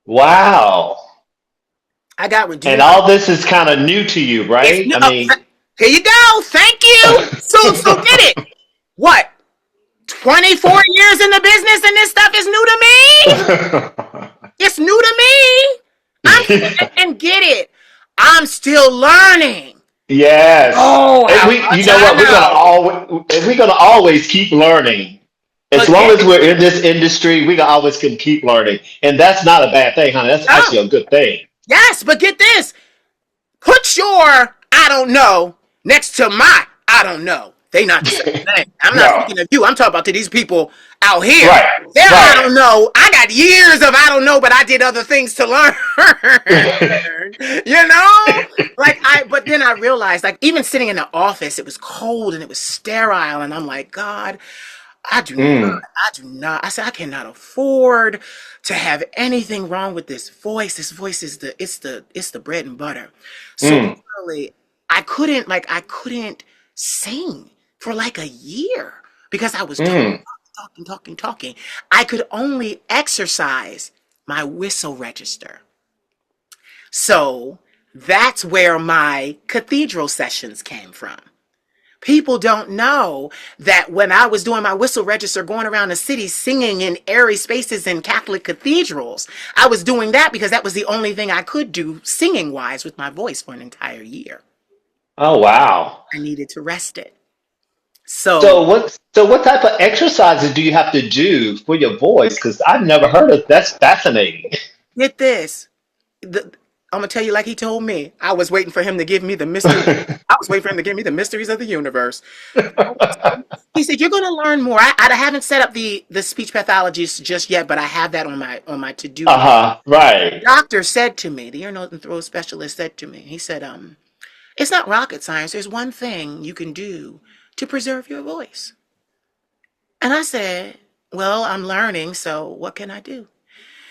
Wow. I got And reduced. all this is kind of new to you, It's right? I oh, mean, here you go. Thank you. So get it. What? 24 years in the business and this stuff is new to me? It's new to me. And get it. I'm still learning. yes. Oh, And how we, you much know I what? know. We're gonna always keep learning. As long Again, as we're in this industry, we always can keep learning, and that's not a bad thing, honey. That's no. actually a good thing. Yes, but get this. Put your "I don't know" next to my "I don't know." They not the same thing. I'm not No. speaking of you. I'm talking about to these people out here. Right. Their "I Right. don't know." I got years of "I don't know," but I did other things to learn. you know? But then I realized, like, even sitting in the office, it was cold and it was sterile. And I'm like, God, Mm. I do not. I said, I cannot afford to have anything wrong with this voice. This voice is it's the bread and butter. So Mm. literally, I couldn't sing for like a year because I was Mm. talking. I could only exercise my whistle register. So that's where my cathedral sessions came from. People don't know that when I was doing my whistle register, going around the city singing in airy spaces in Catholic cathedrals, I was doing that because that was the only thing I could do singing wise with my voice for an entire year. Oh wow. I needed to rest it. So So what type of exercises do you have to do for your voice? Because I've never heard of that's fascinating. get this. I'm gonna tell you like he told me. I was waiting for him to give me the mystery. I was waiting for him to give me the mysteries of the universe. He said, "You're going to learn more." I haven't set up the speech pathologist just yet, but I have that on my to do list. Uh-huh. Right. Doctor said to me, the ear, nose, and throat specialist said to me, he said, "It's not rocket science. There's one thing you can do to preserve your voice." And I said, "Well, I'm learning, so what can I do?"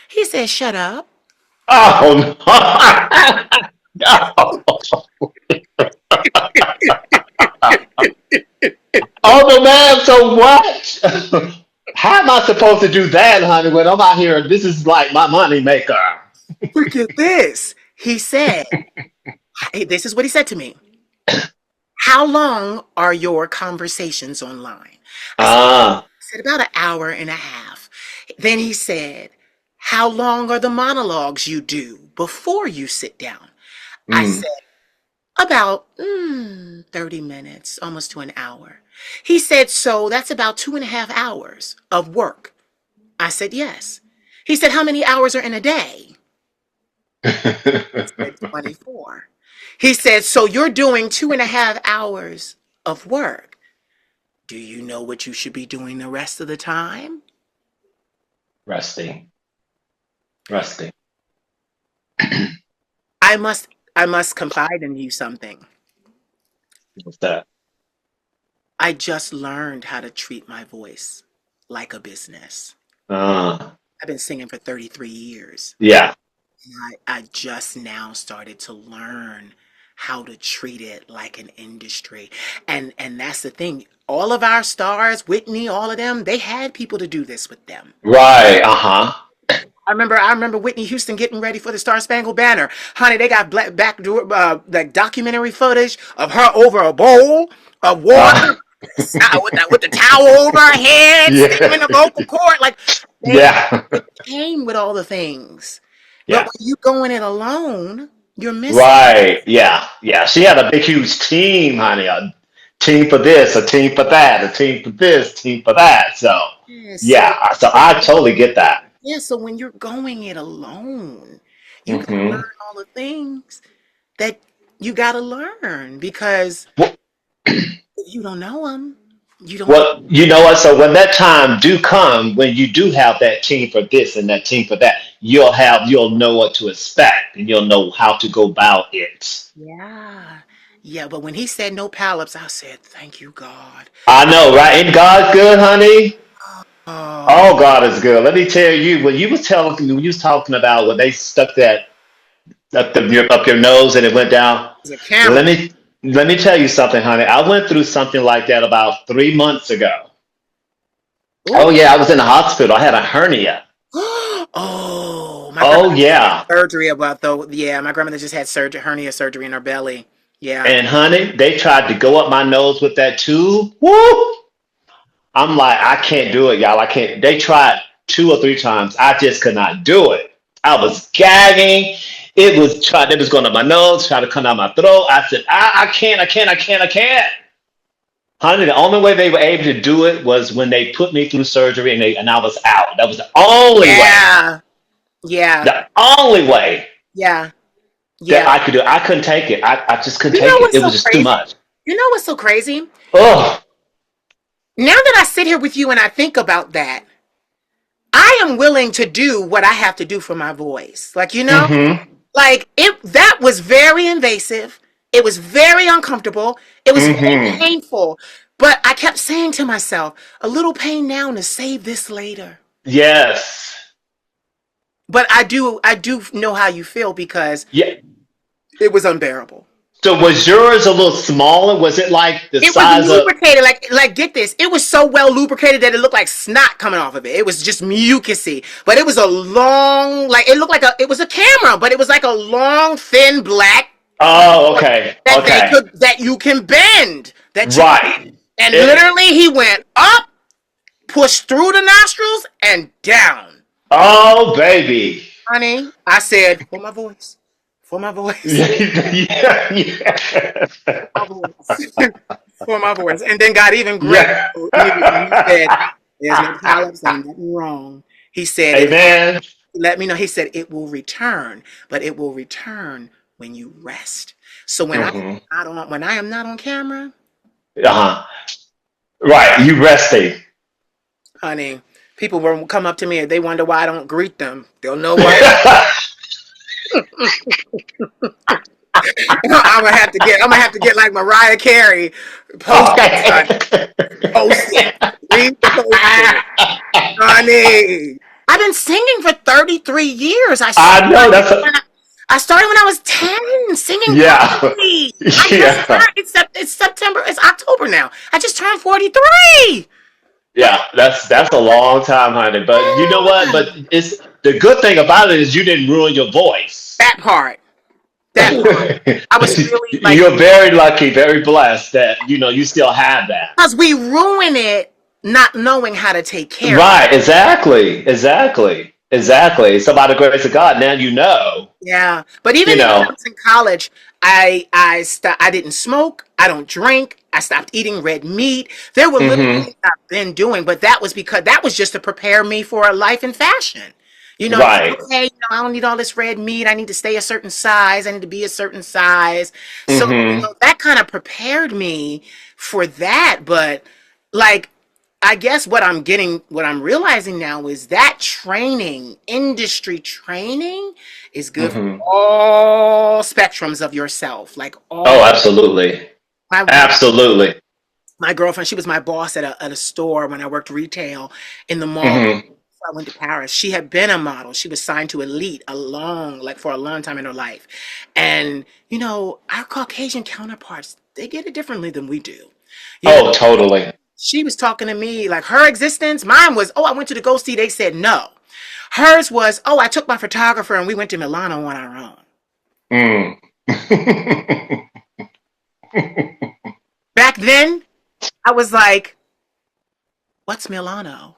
He said, "Shut up." Oh no. Oh no, ma'am. So what? How am I supposed to do that, honey? When I'm out here, this is like my money maker. Look at this. He said, hey, this is what he said to me. How long are your conversations online? Ah, I said about an hour and a half. Then he said, how long are the monologues you do before you sit down? I mm. said, about 30 minutes, almost to an hour. He said, so that's about 2.5 hours of work. I said, yes. He said, how many hours are in a day? I said, 24. He said, so you're doing 2.5 hours of work. Do you know what you should be doing the rest of the time? Rusty, rusty. I must I must confide in you something. What's that? I just learned how to treat my voice like a business. Ah, I've been singing for 33 years. yeah. And I just now started to learn how to treat it like an industry. And that's the thing. All of our stars, Whitney, all of them, they had people to do this with them. Right. Uh huh. I remember Whitney Houston getting ready for the Star Spangled Banner. Honey, they got black backdoor like documentary footage of her over a bowl of water Uh, with the towel over her head, yeah. steaming the vocal cord. Like Yeah. it came with all the things. But Yeah. when you going it alone, you're missing. Right. Yeah. Yeah. She had a big, huge team, honey. A team for this, a team for that, a team for this, team for that. So, Yeah, yeah. So I totally get that. so when you're going it alone, you gotta learn Hmm. all the things that you gotta learn because Well, if you don't know them, you don't know. well, you know what? So when that time do come, when you do have that team for this and that team for that, you'll know what to expect and you'll know how to go about it. Yeah. Yeah, but when he said no polyps, I said, thank you, God. I know, right? Ain't God good, honey? Oh, Oh, God is good. Let me tell you, when you was talking about when they stuck that up your nose and it went down. it's a camera. Let me let me tell you something, honey. I went through something like that about 3 months ago. Oh Ooh. yeah, I was in the hospital. I had a hernia. Oh, my Oh grandmother just had yeah. surgery about though. Yeah, my grandmother just had surgery, hernia surgery in her belly. Yeah. And honey, they tried to go up my nose with that tube. Woo! I'm like, I can't do it, y'all. I can't. They tried 2 or 3 times. I just could not do it. I was gagging. It was going up my nose, trying to come down my throat. I said, I can't, I can't, I can't, I can't. Honey, the only way they were able to do it was when they put me through surgery and I was out. That was the only way. Yeah. Yeah. The only way Yeah. that Yeah. I could do it. I couldn't take it. I just couldn't You know take it. what's It so was just too crazy? much. You know what's so crazy? Oh, Now that I sit here with you and I think about that, I am willing to do what I have to do for my voice. Like, mm-hmm, like it that was very invasive. It was very uncomfortable. It was very mm-hmm. painful. But I kept saying to myself, a little pain now to save this later. Yes. But I do know how you feel because Yeah. it was unbearable. So was yours a little smaller? Was it like the It was size of? lubricated, like get this. It was so well lubricated that it looked like snot coming off of it. It was just mucusy, but it was a long, like it looked like it was a camera, but it was like a long, thin black Oh, okay, okay, that you can bend. right. And It, literally he went up, pushed through the nostrils, and down. oh, baby. Honey, I said, for my voice, for my voice, Yeah, yeah, my voice, for my voice. And then got even great. yeah. He said, there's no polyps, ain't nothing wrong. He said, Amen. let me know. He said, it will return, but it will return when you rest. So Hmm. when I am not on camera, Uh-huh. Right, you resting. honey, people will come up to me and they wonder why I don't greet them. They'll know why. I'm gonna have to get like Mariah Carey, post it, son. Post it. Read the post, honey. I've been singing for 33 years. I know that's a. I started when I was 10, singing Yeah. choir. I just Yeah. turned, it's September, it's October now. I just turned 43. Yeah, that's a long time, honey. But you know what? Yeah. But it's the good thing about it is you didn't ruin your voice. That part. That part. I was really like, You're very lucky, very blessed that you still have that. because we ruin it not knowing how to take care of it. Right, exactly, exactly, exactly. So by the grace of God, now you know. Yeah, but even You when I know. was in college, I didn't smoke. I don't drink. I stopped eating red meat. There were little Hmm. things I've been doing, but that was because that was just to prepare me for a life in fashion. You said, Right. okay, I don't need all this red meat. I need to stay a certain size. I need to be a certain size. So, Hmm. that kind of prepared me for that. But like, I guess what I'm realizing now is that training, industry training, is good for Hmm. all spectrums of yourself. Like Oh, all absolutely, my absolutely. my girlfriend, she was my boss at a store when I worked retail in the mall. Hmm. I went to Paris. She had been a model. She was signed to Elite for a long time in her life. And, our Caucasian counterparts, they get it differently than we do. You know, Oh, totally. she was talking to me like her existence. Mine was, oh, I went to the Go See. They said no. Hers was, oh, I took my photographer and we went to Milano on our own. Mm. Back then, I was like, what's Milano?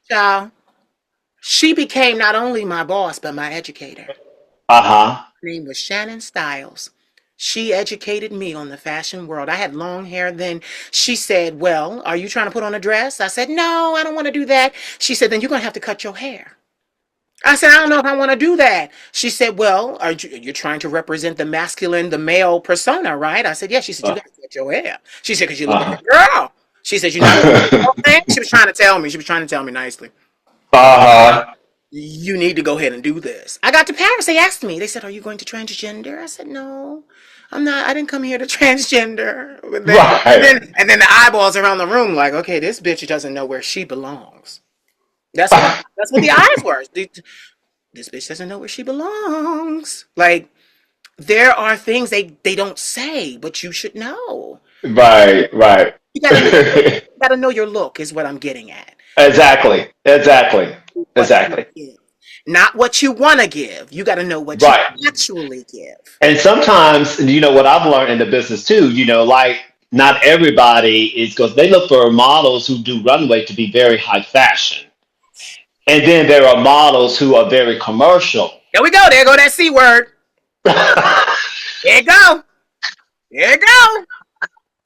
Child, she became not only my boss, but my educator. Uh-huh. Her name was Shannon Stiles. She educated me on the fashion world. I had long hair then. She said, well, are you trying to put on a dress? I said, no, I don't want to do that. She said, then you're going to have to cut your hair. I said, I don't know if I want to do that. She said, well, you're trying to represent the masculine, the male persona, right? I said, yeah. She said, you got to cut your hair. She said, because you look like Uh-huh. a girl. She said, you're not going to do the whole thing. She was trying to tell me. She was trying to tell me nicely. Uh-huh. You need to go ahead and do this. I got to Paris. They asked me. They said, are you going to transgender? I said, no, I'm not. I didn't come here to transgender. Right. And then the eyeballs around the room like, okay, this bitch doesn't know where she belongs. That's what the eyes were. This bitch doesn't know where she belongs. Like, there are things they don't say, but you should know. Right, right. You gotta know you gotta know your look is what I'm getting at. Exactly. Exactly. What you Exactly. give. Not what you wanna give. You gotta know what you Right. actually give. And sometimes, what I've learned in the business too, like not everybody is because they look for models who do runway to be very high fashion. And then there are models who are very commercial. There we go. There go that C word. There you go. There you go.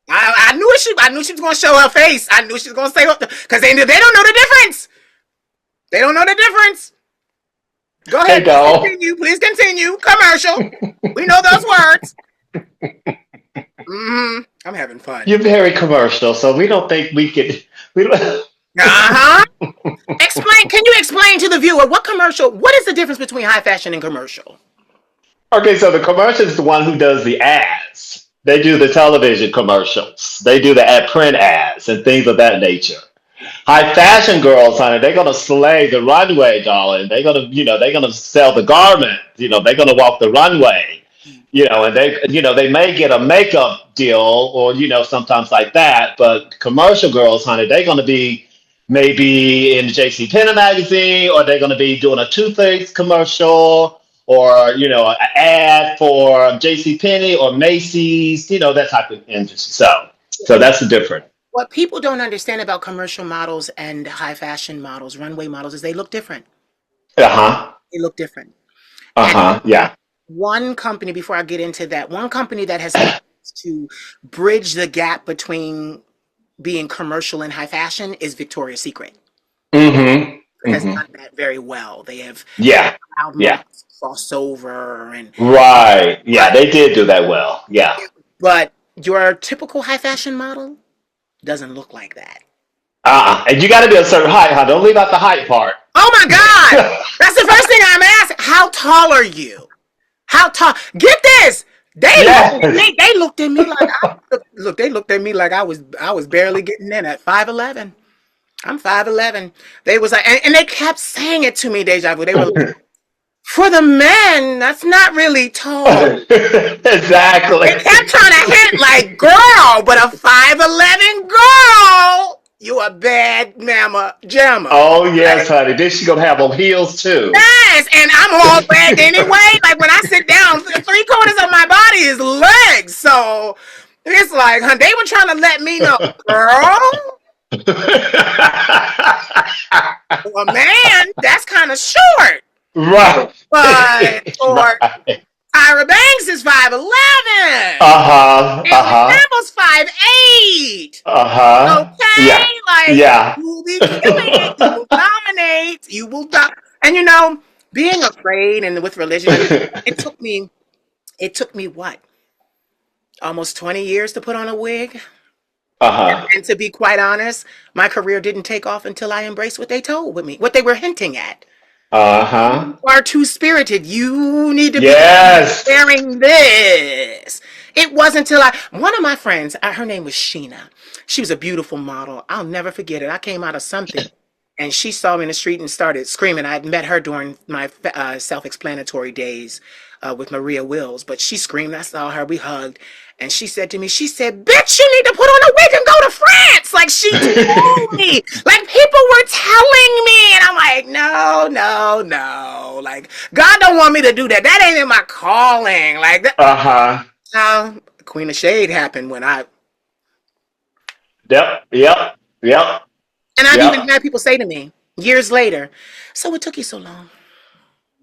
I knew she was gonna show her face. I knew she was gonna say because they don't know the difference. They don't know the difference. Go They ahead, please don't. continue. Please continue. Commercial. We know those words. I'm having fun. You're very commercial, so we don't think we could. We don't, Uh-huh. Explain. Can you explain to the viewer what is the difference between high fashion and commercial? okay, so the commercial is the one who does the ads. They do the television commercials. They do the ad print ads and things of that nature. High fashion girls, honey, they're gonna slay the runway, darling. They're gonna sell the garment. They're gonna walk the runway. And they may get a makeup deal or sometimes like that. But commercial girls, honey, they're gonna be maybe in the J.C. Penney magazine, or they're gonna be doing a toothpaste commercial, or an ad for J.C. Penney or Macy's. That type of industry. So that's the difference. What people don't understand about commercial models and high fashion models, runway models, is they look different. Uh huh. They look different. Uh And huh. Yeah. one company, before I get into that, one company that has managed to bridge the gap between being commercial and high fashion is Victoria's Secret. Mm-hmm. Has Mm-hmm. done that very well. They have Yeah. allowed Yeah. models to cross over Right. Yeah, but they did do that well. Yeah. but your typical high fashion model doesn't look like that. And you got to be a certain height, huh? Don't leave out the height part. Oh my God! That's the first thing I'm asking. How tall are you? How tall? Get this. Yes. They looked at me like I look. They looked at me like I was barely getting in at 5'11". I'm 5'11". They was like, and they kept saying it to me, Deja Vu. They were like, for the men, that's not really tall. Exactly. They kept trying to hint like, girl, but a 5'11" girl, you a bad mama jamma. Oh yes, honey. Then she gonna have on heels too. Yes, and I'm all leg anyway. Like when I sit down, 3/4 of my body is legs. So it's like, huh, they were trying to let me know, girl, for a man, that's kind of short. Right. But for Right. Tyra Banks is 5'11". Uh-huh. Naomi Uh-huh. Campbell's 5'8". Uh-huh. Okay, Yeah. like Yeah. you will be killing it. You will dominate. You will and being afraid and with religion and it took me. It took me what? Almost 20 years to put on a wig. Uh-huh. And to be quite honest, my career didn't take off until I embraced what they told with me, what they were hinting at. Uh-huh. Are too spirited. You need to be Yes. wearing this. It wasn't until one of my friends, her name was Sheena. She was a beautiful model. I'll never forget it. I came out of something and she saw me in the street and started screaming. I had met her during my self-explanatory days with Maria Wills, but she screamed. I saw her. We hugged. And she said to me, she said, bitch, you need to put on a wig and go to France. Like she told me, like people were telling me. And I'm like, no, no, no. Like God don't want me to do that. That ain't in my calling. Like that. Uh-huh. Now, Queen of Shade happened when Yep. Yep. Yep. and I've even Yep. had people say to me years later, so what took you so long?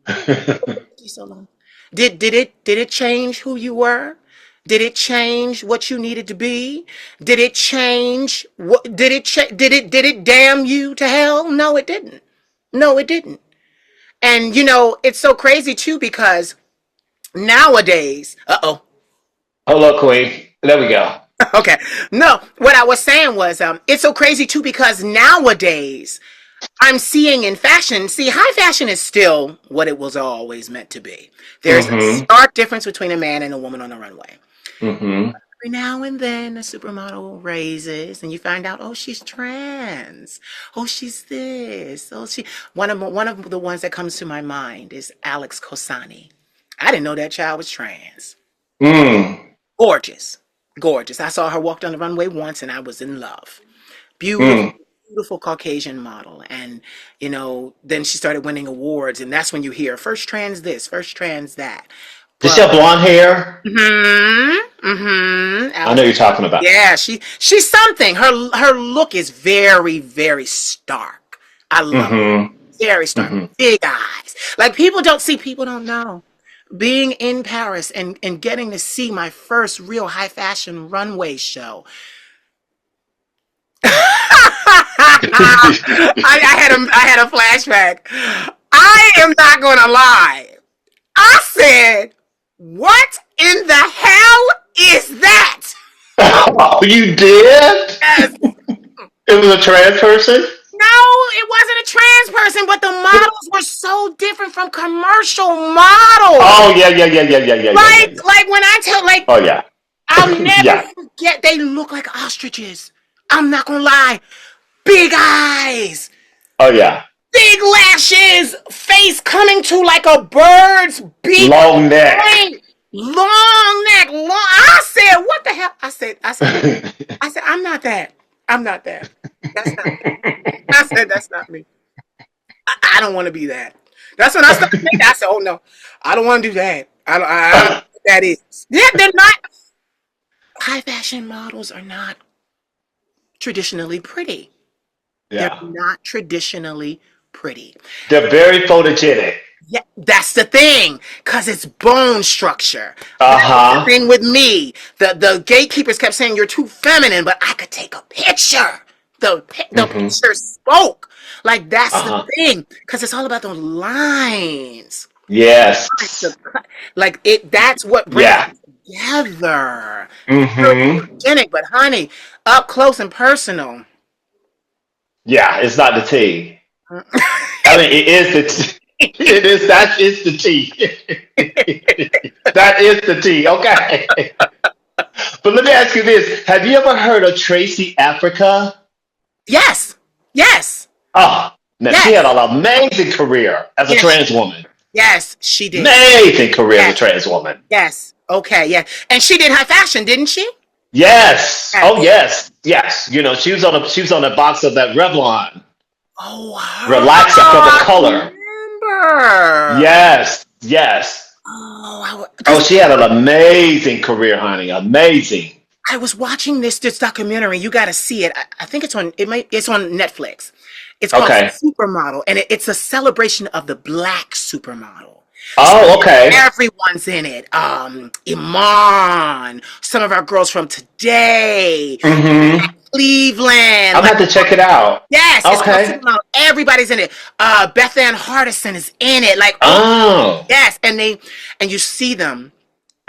What took you so long? Did it change who you were? Did it change what you needed to be? Did it change what did it damn you to hell? No, it didn't. No, it didn't. And it's so crazy too because nowadays, Hold up, Queen. There we go. okay. No, what I was saying was it's so crazy too because nowadays I'm seeing in fashion, see, high fashion is still what it was always meant to be. There's a Mm-hmm. stark difference between a man and a woman on the runway. Mm-hmm. Every now and then a supermodel raises and you find out, oh, she's trans. Oh, she's this. Oh, one of the ones that comes to my mind is Alex Kosani. I didn't know that child was trans. Mm. Gorgeous. Gorgeous. I saw her walk down the runway once and I was in love. Beautiful, Mm. beautiful Caucasian model. And, then she started winning awards. And that's when you hear first trans this, first trans that. Does she But, have blonde hair? I know Alex, you're talking about. yeah, she's something. Her look is very, very stark. I love Mm-hmm. it. Very stark. Mm-hmm. Big eyes. Like people don't know. Being in Paris and getting to see my first real high fashion runway show. I had a flashback. I am not gonna lie. I said, "What in the hell is that?" Oh, you did? Yes. It was a trans person? No, it wasn't a trans person, but the models were so different from commercial models. Oh yeah, yeah, yeah, yeah, yeah, yeah, yeah, yeah, yeah. Like when I tell, like Oh yeah. I'll never Yeah. forget. They look like ostriches. I'm not gonna lie. Big eyes. Oh yeah. Big lashes, face coming to like a bird's beak. Long neck. Long neck, long. I said, what the hell? I said, I'm not that. I'm not that. That's not me. I said, that's not me. I don't want to be that. That's when I started thinking. I said, oh no, I don't want to do that. I don't know what that is. Yeah, they're not. High fashion models are not traditionally pretty. They're Yeah. not traditionally pretty. They're very photogenic. Yeah, that's the thing, because it's bone structure. That was the Uh-huh. thing with me. The gatekeepers kept saying you're too feminine, but I could take a picture. The Mm-hmm. picture spoke. Like that's the Uh-huh. thing, because it's all about those lines. Yes. Like it. That's what brings Yeah. it together. Very Mm-hmm. photogenic, but honey, up close and personal. Yeah, it's not the tea. I mean, it is the tea. It is, that is the tea. That is the tea, okay. But let me ask you this. Have you ever heard of Tracy Africa? Yes. Yes. Oh, now she had Yes. an amazing career as a Yes. trans woman. Yes, she did. Amazing career as a Yes. trans woman. Yes. Okay. Yeah. And she did high fashion, didn't she? Yes. Oh Yes. yes. Yes. She was on a box of that Revlon Oh, relaxer for the I color. remember. Yes. Yes. Oh, Oh, because she had an amazing career, honey. Amazing. I was watching this documentary. You got to see it. I think it's on Netflix. It's called Okay. Supermodel, and it's a celebration of the black supermodel. So Oh, okay. everyone's in it. Iman, some of our girls from today, Mm-hmm. Cleveland, I'm gonna like have to check it out. yes, it's called Okay. Supermodel. Everybody's in it. Beth Ann Hardison is in it. Like oh Oh. yes, and you see them.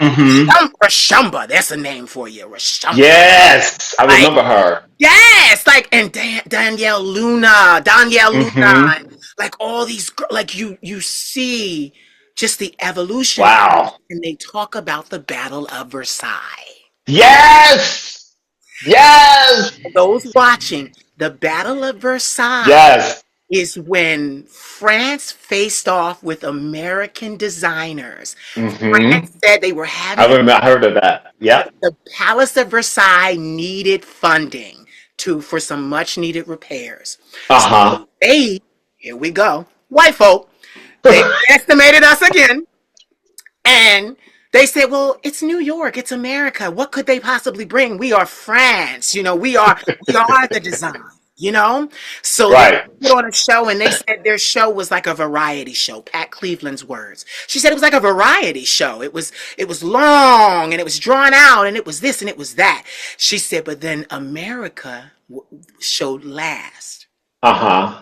Mm-hmm. Rashumba, that's a name for you, Rashumba. Yes. I Like remember her. yes, like and Danielle Luna, Mm-hmm. like all these, like you see just the evolution, Wow. and they talk about the Battle of Versailles. Yes. Yes. Those watching the Battle of Versailles Yes. is when France faced off with American designers. Mm-hmm. France said they were I having remember. I heard of that. Yep. the Palace of Versailles needed funding for some much needed repairs. So Uh-huh. here we go, white folk, they estimated us again, and they said, well, it's New York, it's America. What could they possibly bring? We are France, we are the design, you know? So they Right. put on a show, and they said their show was like a variety show. Pat Cleveland's words. She said it was like a variety show. It was long, and it was drawn out, and it was this and it was that. She said, but then America showed last. Uh-huh.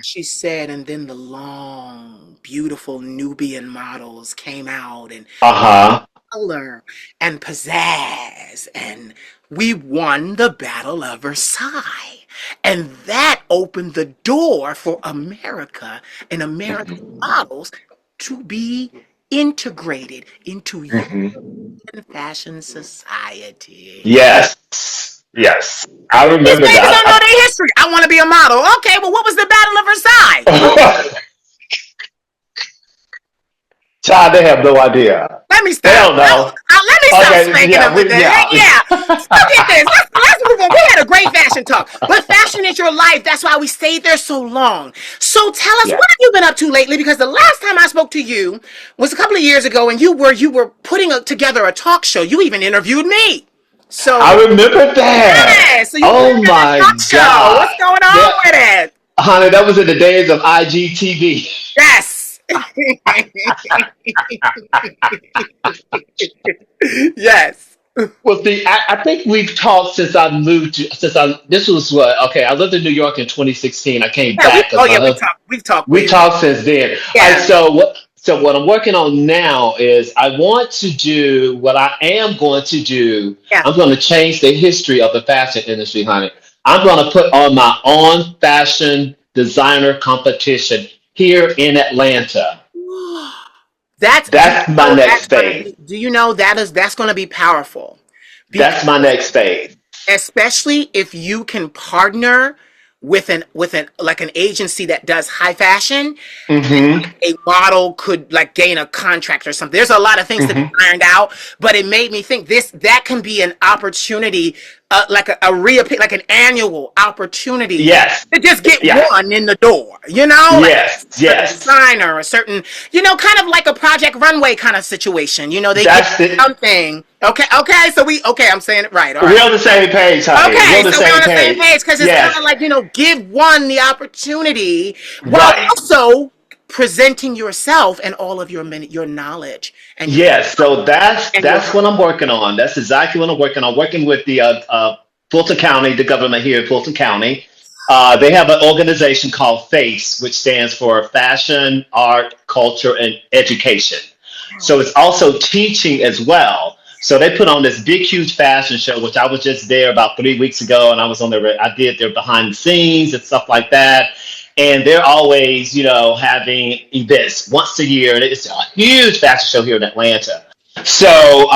She said, and then the long, beautiful Nubian models came out, and Uh-huh. color and pizzazz, and we won the Battle of Versailles. And that opened the door for America and American models to be integrated into Mm-hmm. European fashion society. Yes. Yes. I These remember babies don't know that. their history. I want to be a model. Okay, well, what was the Battle of Versailles? Child, they have no idea. Let me They stop. don't know. Let me stop Okay, spanking yeah, them we today. yeah. Yeah. Look at this. Let's move on. We had a great fashion talk. But fashion is your life. That's why we stayed there so long. So tell us, Yeah. what have you been up to lately? Because the last time I spoke to you was a couple of years ago, and you were putting together a talk show. You even interviewed me. I So remember that. yeah, so you put Oh together a my talk show. What's God. going on That, with it? honey, that was in the days of IGTV. Yes. Yes. Well, see, I think we've talked since I moved to, since I, this was what, okay, I lived in New York in 2016. I came Yeah, back because oh yeah, we've talked we briefly. talked since then. All right, Yeah. so what I'm working on now is I want to do what I am going to do. Yeah. I'm going to change the history of the fashion industry, honey. I'm going to put on my own fashion designer competition here in Atlanta. That's do you That's my know next that's gonna phase. be do you know that's gonna be powerful, That's my because next phase. especially if you can partner with an like an agency that does high fashion, Mm-hmm. a model could like gain a contract or something. There's a lot of things to be Mm-hmm. ironed out, but it made me think that can be an opportunity, like like an annual opportunity Yes. to just get Yes. one in the door. Like Yes. a certain Yes. designer, a certain, kind of like a Project Runway kind of situation. They give That's the. something. Okay, okay. So okay, I'm saying it right. All right. We're on the same page, honey. We're Okay, on the so we're same on the same page. page because it's kind Yes. of like, give one the opportunity while Right. also presenting yourself and all of your knowledge and your Yes. So that's and your that's what I'm working on. That's exactly what I'm working on. Working with the Fulton County, the government here in Fulton County. They have an organization called FACE, which stands for Fashion, Art, Culture, and Education. So it's also teaching as well. So they put on this big, huge fashion show, which I was just there about 3 weeks ago, and I was on there. I did their behind the scenes and stuff like that. And they're always, having events once a year, and it's a huge fashion show here in Atlanta. So,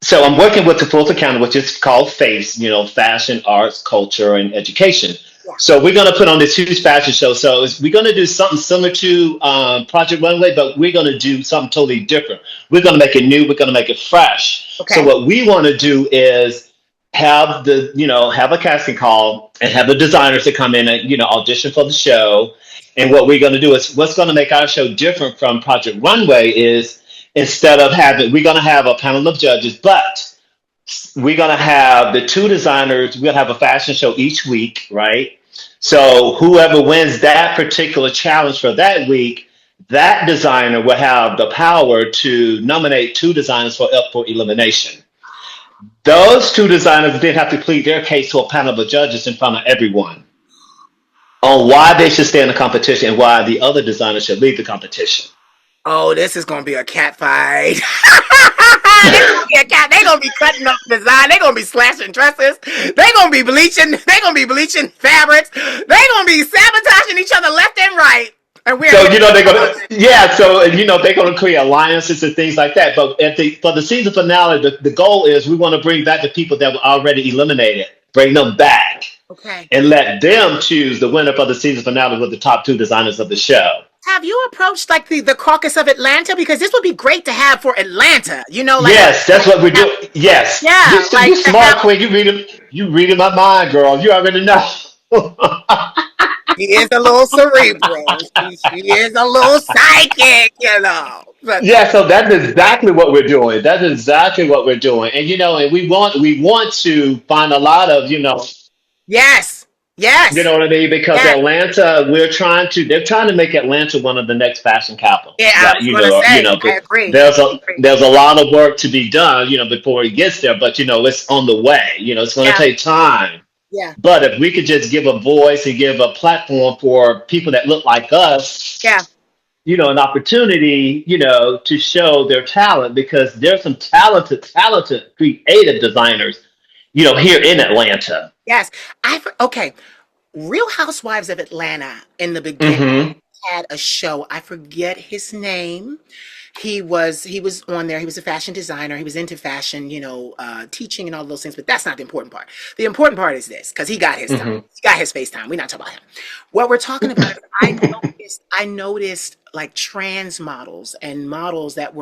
So I'm working with the Fulton County, which is called FACE, fashion, arts, culture, and education. Yeah. So we're going to put on this huge fashion show. So we're going to do something similar to Project Runway, but we're going to do something totally different. We're going to make it new. We're going to make it fresh. So Okay. what we want to do is have a casting call and have the designers to come in and, audition for the show. And what we're going to do is what's going to make our show different from Project Runway is we're going to have a panel of judges, but we're going to have the two designers, we're going to have a fashion show each week, right? So whoever wins that particular challenge for that week, that designer will have the power to nominate two designers for elimination. Those two designers then have to plead their case to a panel of judges in front of everyone on why they should stay in the competition and why the other designer should leave the competition. Oh, this is gonna be a cat fight. This gonna be a cat. They gonna be cutting up design. They gonna be slashing dresses. They gonna be bleaching. They gonna be bleaching fabrics. They gonna be sabotaging each other left and right. And we're So here. they're gonna they're gonna create alliances and things like that. But for the season finale, the goal is we want to bring back the people that were already eliminated, bring them back, Okay. and let them choose the winner for the season finale with the top two designers of the show. Have you approached like the caucus of Atlanta? Because this would be great to have for Atlanta. Yes, that's what we're doing. Yes, yeah, you like to smart have. queen. You reading my mind, girl. You already know. She is a little cerebral. She is a little psychic. But Yeah, so that's exactly what we're doing. That's exactly what we're doing. And and we want to find a lot of, yes, you yes, know what I mean? Because yes. Atlanta, they're trying to make Atlanta one of the next fashion capitals. Yeah, I Right? was gonna say, I But agree. there's I a agree. there's a lot of work to be done, before it gets there. But it's on the way. It's gonna Yeah, take time. yeah, But if we could just give a voice and give a platform for people that look like us, yeah. an opportunity, to show their talent because there's some talented, creative designers, here in Atlanta. Yes. Okay. Real Housewives of Atlanta in the beginning Hmm. had a show. I forget his name. He was on there. He was a fashion designer. He was into fashion, teaching and all those things. But that's not the important part. The important part is this, because he got his time. Hmm. He got his face time. We're not talking about him. What we're talking about is I noticed like trans models and models that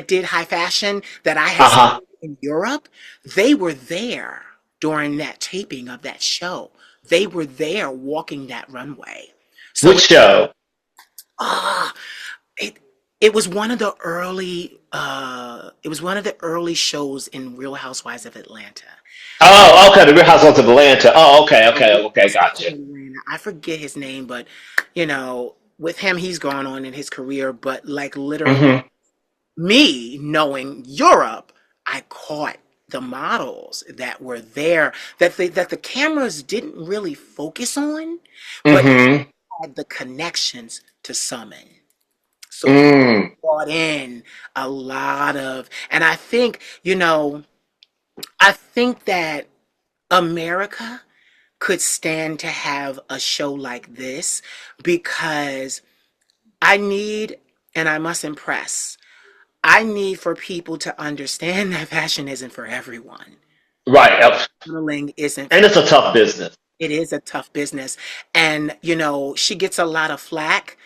did high fashion that I had seen Uh-huh. in Europe. They were there during that taping of that show. They were there walking that runway. So Which show? ah, it it was one of the early shows in Real Housewives of Atlanta. Oh, okay, the Real Housewives of Atlanta. Oh, okay, The okay, Real okay, Housewives of gotcha. Atlanta. I forget his name, but with him, he's gone on in his career. But like literally, Hmm. me knowing Europe, I caught the models that were there that the cameras didn't really focus on, but Hmm. had the connections to summon. So he Mm. brought in a lot and I think that America could stand to have a show like this because I need, and I must impress, I need for people to understand that fashion isn't for everyone. Right. Modeling isn't And for it's a tough business. it is a tough business. And she gets a lot of flack,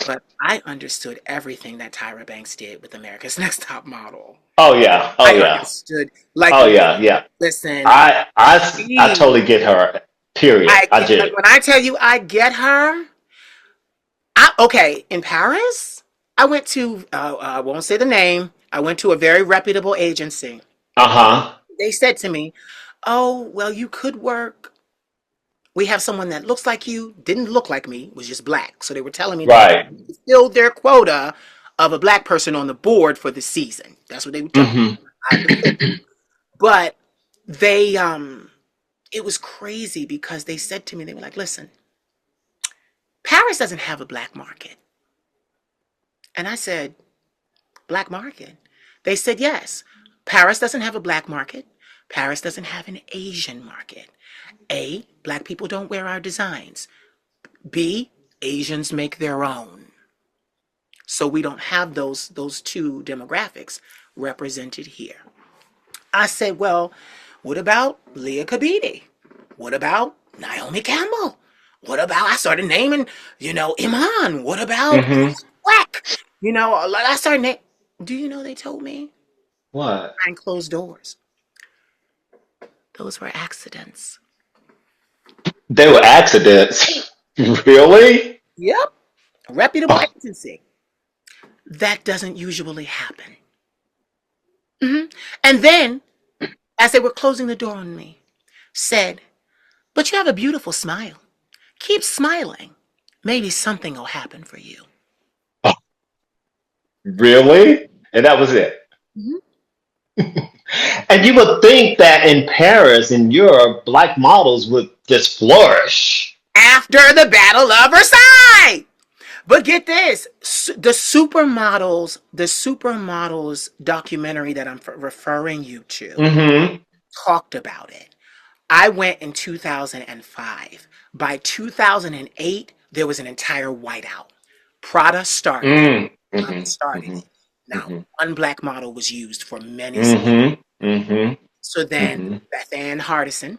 but I understood everything that Tyra Banks did with America's Next Top Model. Oh yeah. Oh I yeah. understood. Like, Oh yeah. Yeah. listen, I totally get her. Period. I like do. when I tell you I get her, okay, in Paris, I went to, I won't say the name, I went to a very reputable agency. Uh huh. They said to me, oh, well, you could work. We have someone that looks like you, didn't look like me, was just black. So they were telling me they Right. filled their quota of a black person on the board for the season. That's what they were telling Hmm. me. I had to fit. But they it was crazy because they said to me, they were like, listen, Paris doesn't have a black market. And I said, black market? They said, yes. Paris doesn't have a black market. Paris doesn't have an Asian market. A, black people don't wear our designs. B, Asians make their own. So we don't have those two demographics represented here. I said, well, what about Leah Kabidi? What about Naomi Campbell? What about, I started naming, Iman. What about Mm-hmm. Black? I started naming. Do you know they told me What? behind closed doors? Those were accidents. They were accidents. Really? Yep. Reputable Oh, agency. That doesn't usually happen. And then, as they were closing the door on me, said, but you have a beautiful smile. Keep smiling. Maybe something will happen for you. oh, really? And that was it. Mhm. And you would think that in Paris, in Europe, black models would just flourish. After the Battle of Versailles. But get this, the supermodels documentary that I'm referring you to Mm-hmm. talked about it. I went in 2005. By 2008, there was an entire whiteout. Prada started it. Mm. Prada Mm-hmm. started Mm-hmm. it. Now, Mm-hmm. one black model was used for many seasons. Mm-hmm. Mm-hmm. So then Mm-hmm. Beth Ann Hardison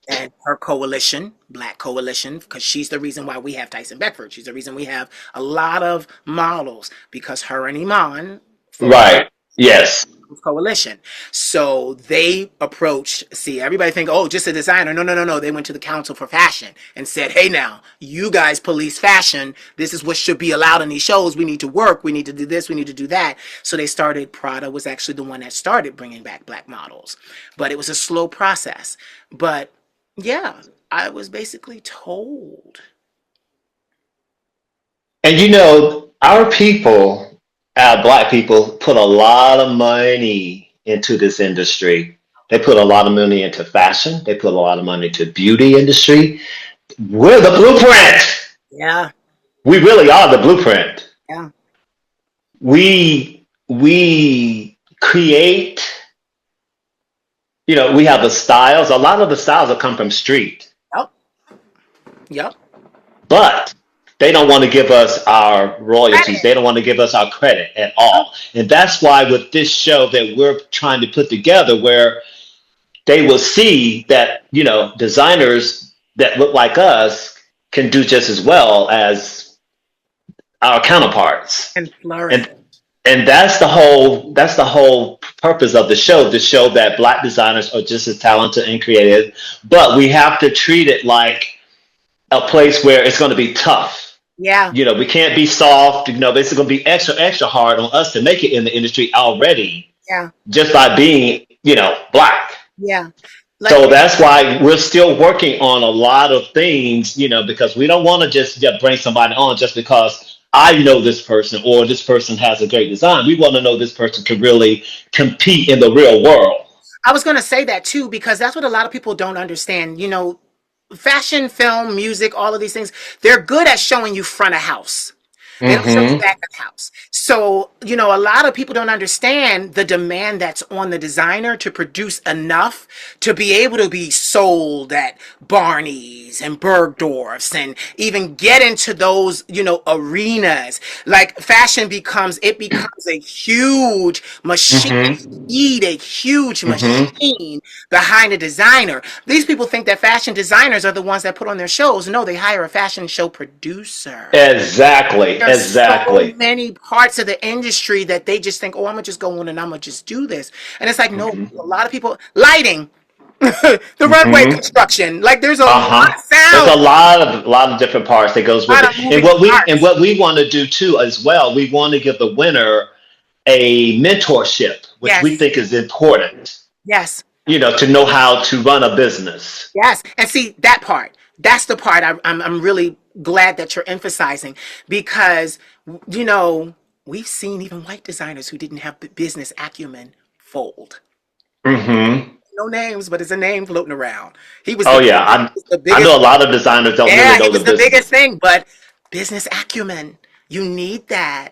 and her coalition, Black Coalition, because she's the reason why we have Tyson Beckford. She's the reason we have a lot of models because her and Iman formed Right. Yes. coalition. So they approached, see, everybody think, oh, just a designer. No, no, no, no. They went to the Council for Fashion and said, hey, now, you guys police fashion. This is what should be allowed in these shows. We need to work. We need to do this. We need to do that. So they started, Prada was actually the one that started bringing back black models. But it was a slow process. But yeah, I was basically told. And our people, our black people, put a lot of money into this industry. They put a lot of money into fashion. They put a lot of money into beauty industry. We're the blueprint. Yeah, We really are the blueprint. yeah. We create, we have the styles. A lot of the styles will come from street, Yep, yep. but they don't want to give us our royalties. Credit. They don't want to give us our credit at all. And that's why with this show that we're trying to put together, where they will see that, designers that look like us can do just as well as our counterparts. And flourish. And and that's the whole purpose of the show, to show that black designers are just as talented and creative, but we have to treat it like a place where it's going to be tough. Yeah, We can't be soft. This is going to be extra extra hard on us to make it in the industry already, yeah, just by being black. yeah. Like, So that's why we're still working on a lot of things, because we don't want to just bring somebody on just because I know this person or this person has a great design. We want to know this person can really compete in the real world. I was going to say that too, because that's what a lot of people don't understand. Fashion, film, music, all of these things, they're good at showing you front of house. They don't show you Mm-hmm. back of the house. So, a lot of people don't understand the demand that's on the designer to produce enough to be able to be sold at Barney's and Bergdorf's and even get into those, arenas. Like it becomes a huge machine. Mm-hmm. Need a huge Mm-hmm. machine behind a designer. These people think that fashion designers are the ones that put on their shows. No, they hire a fashion show producer. Exactly. There's so Exactly. many parts of the industry that they just think, oh, I'm gonna just go on and I'm gonna just do this. And it's like, no, Mm-hmm. a lot of people, lighting, the runway Mm-hmm. construction, like there's a lot Uh-huh. of There's sound, a lot of different parts that goes a with lot it. of And moving what parts. we want to do too as well, we want to give the winner a mentorship, which we Yes, think is important, yes, to know how to run a business. yes. And see that part. That's the part I'm really glad that you're emphasizing because you know we've seen even white designers who didn't have business acumen fold. Hmm. No names, but it's a name floating around. He was Oh the yeah, the I know biggest. a lot of designers don't really Yeah, he know the was the biggest business. thing, but business acumen. You need that,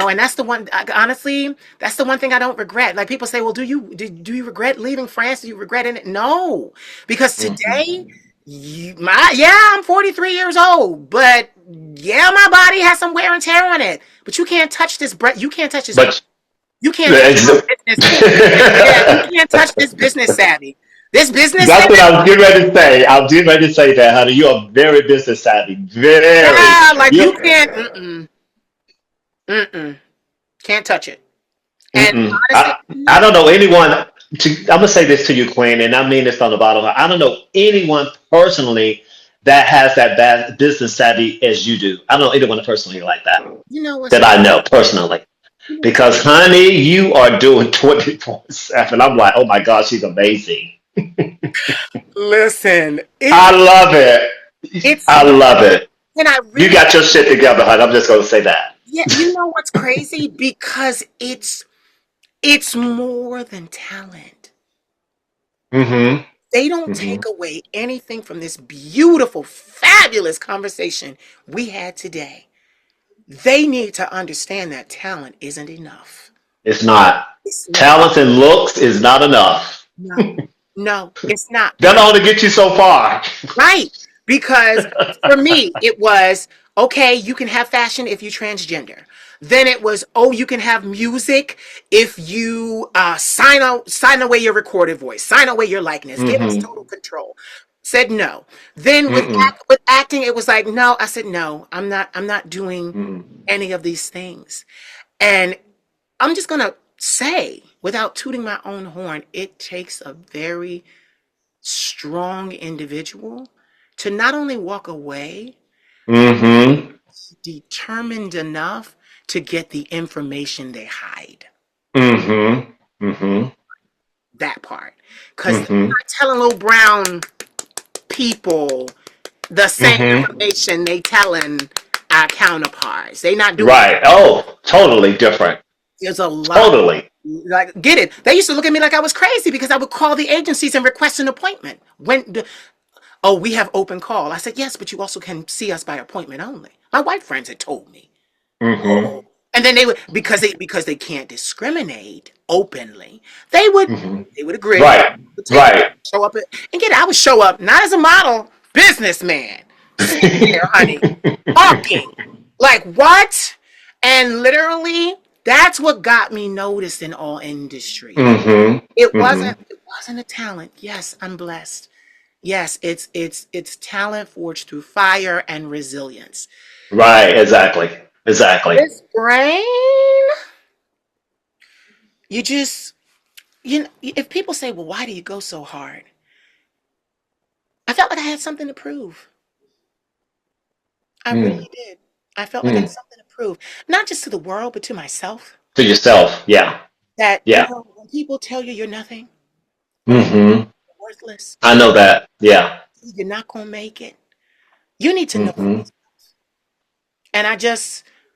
and that's the one. Honestly, that's the one thing I don't regret. Like people say, well, do you regret leaving France? Do you regret it? No, because Hmm. today, I'm 43 years old, but yeah, my body has some wear and tear on it. But you can't touch this breath. You can't touch this But breath. You can't touch That's my business. Yeah, you can't touch this business savvy. This business what savvy. I was getting ready to say. I was getting ready to say that, honey. You are very business savvy. Very. Yeah, like you You. can't. Mm-mm. Can't touch it. And Mm-mm. honestly, I don't know anyone. I'm gonna say this to you, Queen, and I mean this from the bottom. I don't know anyone personally that has that bad business savvy as you do. I don't know anyone personally like that you know what's that crazy? I know personally. You know what's Because, honey, you are doing 24/7. I'm like, oh my God, she's amazing. Listen, I love it. it's I love it. and I You really got your shit together, honey. I'm just gonna say that. yeah, you know what's crazy? Because it's more than talent. Mm-hmm. They don't Mm-hmm. take away anything from this beautiful, fabulous conversation we had today. They need to understand that talent isn't enough. It's not. It's not. Talent and looks is not enough. No, no, it's not. That'll only get you so far. Right. Because for me, it was okay, you can have fashion if you transgender. Then it was, oh, you can have music if you sign away your recorded voice, sign away your likeness, give us Mm-hmm. total control. Said no. Then Mm-mm. with acting, it was like, no, I said no, I'm not doing Mm-mm. any of these things. And I'm just gonna say, without tooting my own horn, it takes a very strong individual to not only walk away, Mm-hmm. determined enough to get the information they hide. Mm-hmm. Mm-hmm. That part. Because they're Mm-hmm. not telling little brown people the same Mm-hmm. information they telling our counterparts. They not doing Right. Oh, totally different. there's a lot. Totally. Like, get it? They used to look at me like I was crazy because I would call the agencies and request an appointment. Oh, we have open call. I said, yes, but you also can see us by appointment only. My white friends had told me. Mm-hmm. Oh. And then they would because they can't discriminate openly. They would Mm-hmm. they would agree. Right. Would take Right. show up and get it. I would show up not as a model, businessman, sitting there, honey, talking. Like what? And literally, that's what got me noticed in all industries. Mm-hmm. It Mm-hmm. wasn't a talent. Yes, I'm blessed. Yes, it's talent forged through fire and resilience. Right. Exactly. Exactly. This brain, you just if people say, "Well, why do you go so hard?" I felt like I had something to prove. I Mm. really did. I felt like I had Mm. something to prove, not just to the world, but to myself. To yourself. Yeah. That Yeah. when people tell you you're nothing, when they Mm-hmm. you're worthless, I know that. Yeah. you're not gonna make it. You need to know for Mm-hmm. yourself. And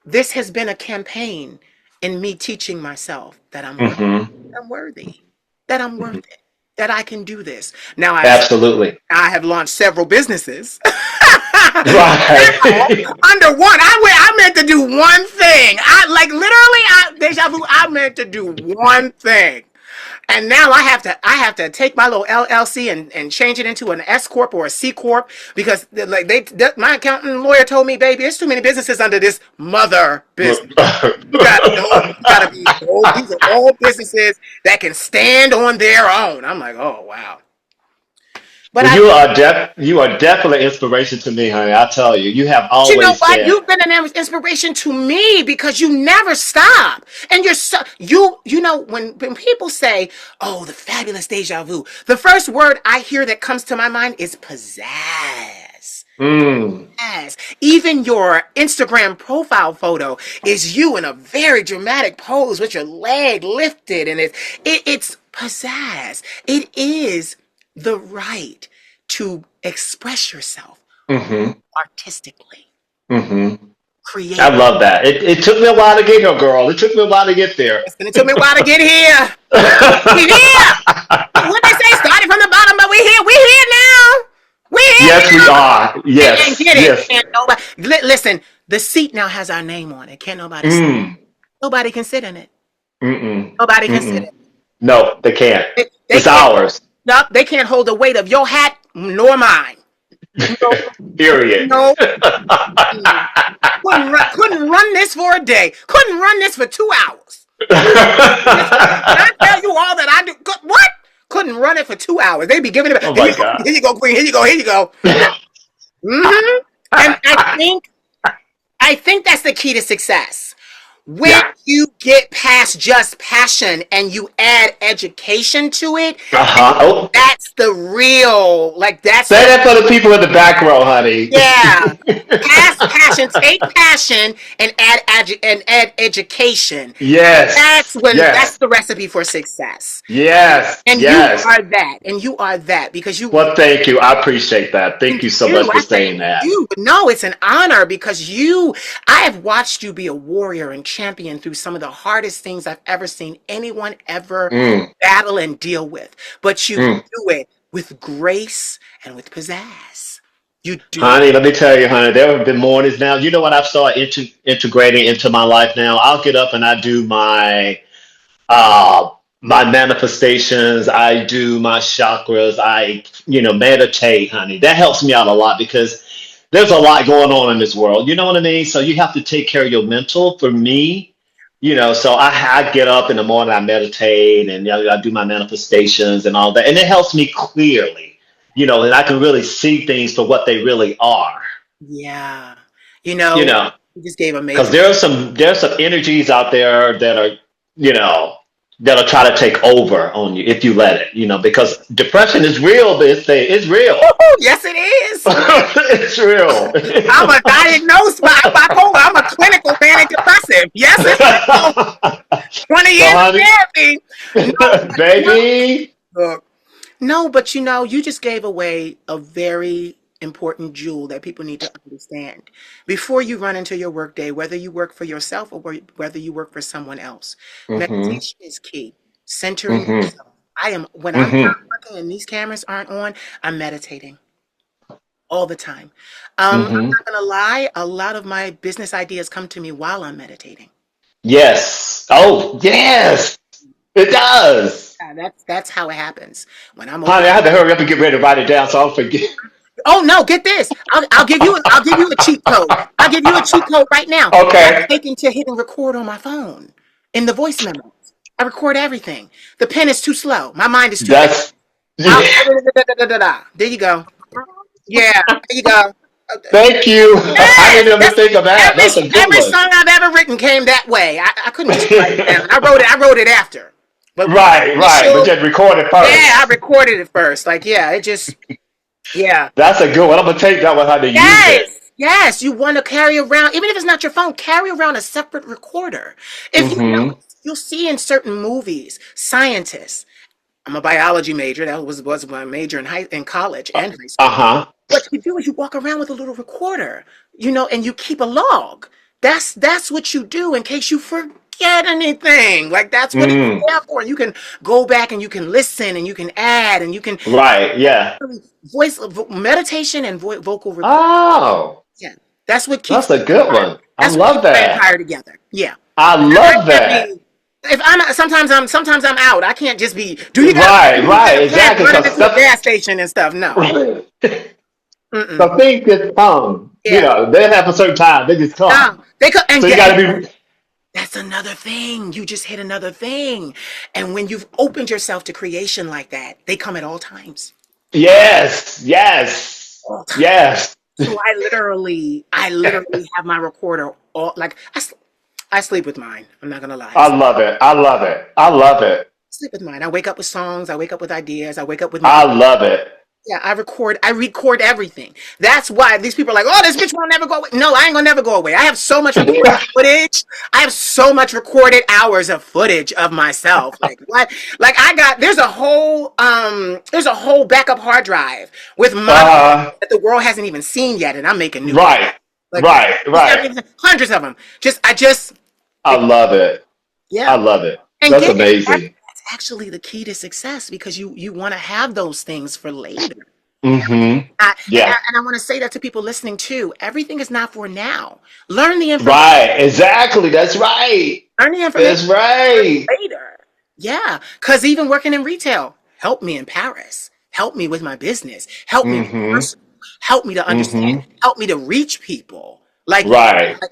this has been a campaign in me teaching myself that Mm-hmm. I'm worthy, that I'm worth it, that I can do this. Now Absolutely. I have launched several businesses. Now, Right. under one, I meant to do one thing. I like literally, deja vu. I meant to do one thing, and now I have to take my little LLC and change it into an S corp or a C corp because like my accountant and lawyer told me, baby, there's too many businesses under this mother business. You gotta be all, these are all businesses that can stand on their own. I'm like, oh wow. But Well, you are definitely inspiration to me, honey. I tell you, you have you know always what? been. You've been an inspiration to me because you never stop, and you're so you know when people say, "Oh, the fabulous deja vu," the first word I hear that comes to my mind is pizzazz. Mm. Yes. Even your Instagram profile photo is you in a very dramatic pose with your leg lifted, and it's pizzazz. It is the right to express yourself Mm-hmm. artistically, Mm-hmm. I create. love that. It took me a while to get here, girl. It took me a while to get there. And it took me a while to get here, but we here. What they say, started from the bottom, but we here. We here now. We here Yes, we now. are. And Yes, get it. yes. Can't nobody listen. The seat now has our name on it. Can't nobody sit. Mm. Nobody can sit in it. Mm-mm. Nobody can sit in Mm-mm. No, they can't. it. They It's can't. ours. No, they can't hold the weight of your hat nor mine. No, Period. no. Mm. Couldn't run this for a day. Couldn't run this for 2 hours. Can I tell you all that I do? What? Couldn't run it for 2 hours. They'd be giving it. Oh Here my you go. God. Here you go, Queen. Here you go. Here you go. Hmm. And I think that's the key to success. When Yeah. you get past just passion and you add education to it, Uh-huh. Oh, that's the real, like, that's say the, that for the people in the back row, honey. yeah. Past passion, take passion and add education. Yes. That's Yes. the recipe for success. Yes. And you Yes. are that. And you are that because Well, thank you. I appreciate that. Thank thank you so much you. for I thank saying that. you. But no, it's an honor because I have watched you be a warrior and champion through some of the hardest things I've ever seen anyone ever Mm, battle and deal with. But you mm. do it with grace and with pizzazz. You do it. Honey, let me tell you, honey, there have been mornings now. You know what I've started integrating into my life now? I'll get up and I do uh my manifestations, I do my chakras, I meditate, honey. That helps me out a lot because there's a lot going on in this world. You know what I mean? So you have to take care of your mental. For me, so I get up in the morning, I meditate, and I do my manifestations and all that, and it helps me clearly, and I can really see things for what they really are. Yeah. You know, You just gave a because major. there's some energies out there that are you know that'll try to take over on you if you let it. Because depression is real. It's real. Oh, yes, it is. It's real. I'm a diagnosed bipolar. I'm a clinical manic depressive. Yes, it's real. 20 So, years of honey, therapy. No, baby. look, no, but you just gave away a very important jewel that people need to understand. Before you run into your workday, whether you work for yourself or whether you work for someone else, Hmm. meditation is key. Centering Hmm. yourself. When I'm Hmm. not working and these cameras aren't on, I'm meditating all the time. I'm Hmm. not gonna lie, a lot of my business ideas come to me while I'm meditating. Yes. Oh, yes. It does. Yeah, that's how it happens. When I'm Honey, open. I had to hurry up and get ready to write it down so I don't forget. Oh no, get this. I'll give you a cheat code. I'll give you a cheat code right now. I've Okay. taken to hitting record on my phone in the voice memos. I record everything. The pen is too slow. My mind is too fast. That's. I'll, there you go. Yeah, there you go. Thank you. I Yes, didn't even that's think of that. every That's a good every one. song I've ever written came that way. I couldn't just write it down. I wrote it after. But the Right, right. But initial, just record it yeah, I first. recorded it first. Like, yeah, it just, yeah. That's a good one. I'm gonna take that one how to use it. Yes, yes. You want to carry around, even if it's not your phone, carry around a separate recorder. If you Mm-hmm. notice, you'll see in certain movies, scientists. I'm a biology major. That was my major in college and high school. Uh-huh. What you do is you walk around with a little recorder, and you keep a log. That's what you do in case you forget anything. Like that's what it's Mm. there for. You can go back and you can listen and you can add and you can Right, yeah. meditation and vocal record. Oh, Yeah, that's what keeps that's the a good empire. one. I That's what love keeps the that. empire together. Yeah, I I love can't that. be. If I'm sometimes I'm out. I can't just be. Do you got Right, a right, pen exactly. running Because into a stuff gas station and stuff? No. right. Mm-mm. So things just come. Yeah. They have a certain time, they just come. No. They could and So you get. gotta be That's another thing. You just hit another thing. And when you've opened yourself to creation like that, they come at all times. yes, yes, All times. yes. So I literally have my recorder all like I sleep with mine. I'm not gonna lie. I love it. I love it. I love it. Sleep with mine. I wake up with songs. I wake up with ideas. I wake up with my I love it. yeah. I record everything. That's why these people are like, oh, this bitch won't never go away. No, I ain't gonna never go away. I have so much recorded footage. I have so much recorded hours of footage of myself. Like what? Like there's a whole backup hard drive with monologues Uh, that the world hasn't even seen yet, and I'm making new ones. right, Like right, right. hundreds of them. I just I love it. I yeah. love it. And That's get it. That's amazing. actually the key to success because you want to have those things for later. Mm-hmm. I, and I, Yeah. and I want to say that to people listening too. Everything is not for now. Learn the information. Right. Exactly. That's right. Learn the information That's right. later. Yeah, because even working in retail helped me in Paris. Helped me with my business. Helped me Mm-hmm. personal. Helped me to understand. Mm-hmm. Helped me to reach people. Like, Right. like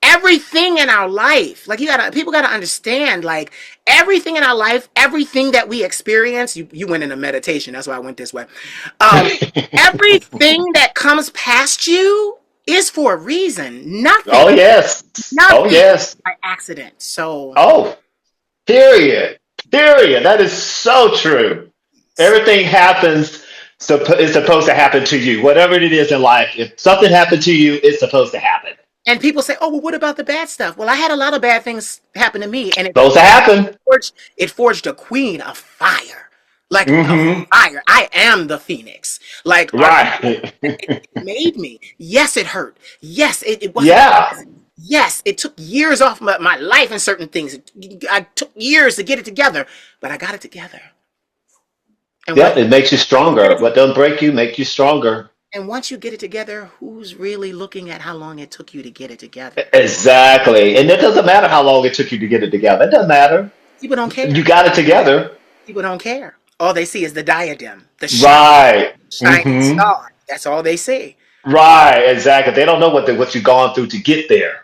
everything in our life, like people gotta understand, like everything in our life, everything that we experience, you went into meditation, that's why I went this way. Um, everything that comes past you is for a reason. Oh yes. Oh Nothing yes. by accident. So Oh, period. Period. That is so true. Everything happens, so it's supposed to happen to you. Whatever it is in life, if something happened to you, it's supposed to happen. and people say, "Oh, well, what about the bad stuff?" Well, I had a lot of bad things happen to me, and Supposed to happen. it forged a queen of fire, like a Mm-hmm. fire. I am the phoenix. Like, are you? Right. It made me. Yes, it hurt. Yes, it wasn't. Yeah. Yes, it took years off my life and certain things. I took years to get it together, but I got it together. And Yep. once It makes you you get stronger. it, What doesn't break you make you stronger. and once you get it together, who's really looking at how long it took you to get it together? Exactly. And it doesn't matter how long it took you to get it together. It doesn't matter. People don't You care. got it together. People don't care. All they see is the diadem, the Right. shining Mm-hmm. star. That's all they see. Right. Exactly. They don't know what you've gone through to get there.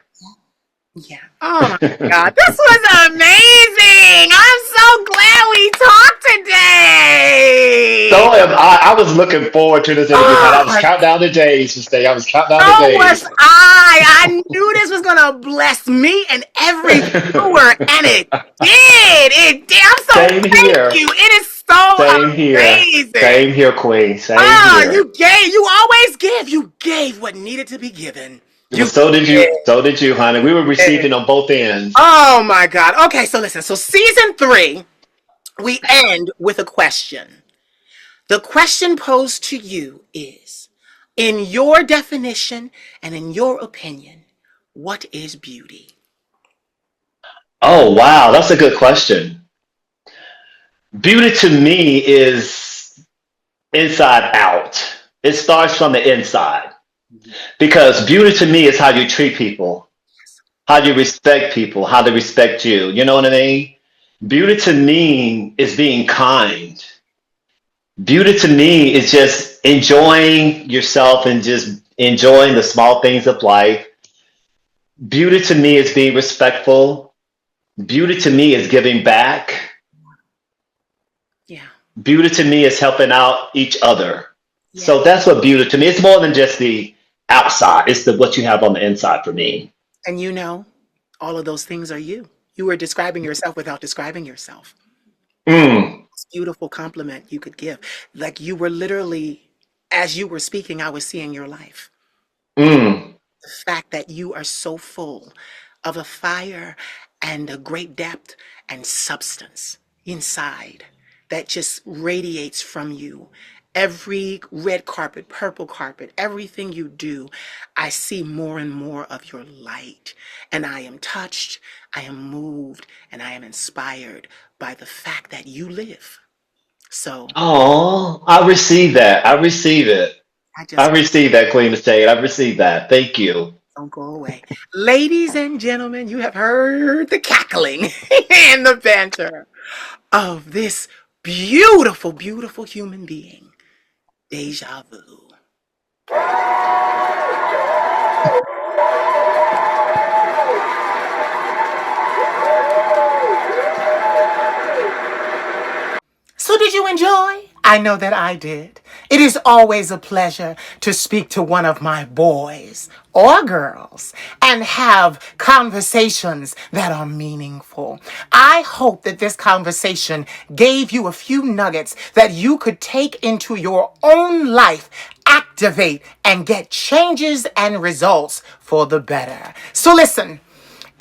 Yeah. Oh my God. This was amazing. I'm so glad we talked So today. I was looking forward to this interview, and I was Oh, counting down the days to stay. I was counting down the so was days. I. I knew this was gonna bless me and every viewer, and it did. It did. I'm so Same thank here. you. It is so Same here. amazing. Same here, Queen. Same Ah, here. you always give. You gave what needed to be given. Well, You so did did. you. So did you, honey. We were receiving on both ends. Oh my God. Okay, so listen. So season 3, we end with a question. The question posed to you is, in your definition and in your opinion, what is beauty? Oh, wow. That's a good question. Beauty to me is inside out. It starts from the inside because beauty to me is how you treat people, how you respect people, how they respect you. You know what I mean? Beauty to me is being kind. Beauty to me is just enjoying yourself and just enjoying the small things of life. Beauty to me is being respectful. Beauty to me is giving back. Yeah. Beauty to me is helping out each other. Yeah. So that's what beauty to me. It's more than just the outside. It's the what you have on the inside for me. And all of those things are you. You were describing yourself without describing yourself. Mm, Beautiful compliment you could give. Like you were literally, as you were speaking, I was seeing your life. mm. The fact that you are so full of a fire and a great depth and substance inside that just radiates from you. Every red carpet, purple carpet, everything you do, I see more and more of your light. And I am touched, I am moved, and I am inspired by the fact that you live. So Oh, I receive that. I receive it. I I just receive that, Queen of State. I receive that. Thank you. don't go away. Ladies and gentlemen, you have heard the cackling and the banter of this beautiful, beautiful human being, Deja Vu. So, did you enjoy? I know that I did. It is always a pleasure to speak to one of my boys or girls and have conversations that are meaningful. I hope that this conversation gave you a few nuggets that you could take into your own life, activate, and get changes and results for the better. So, listen.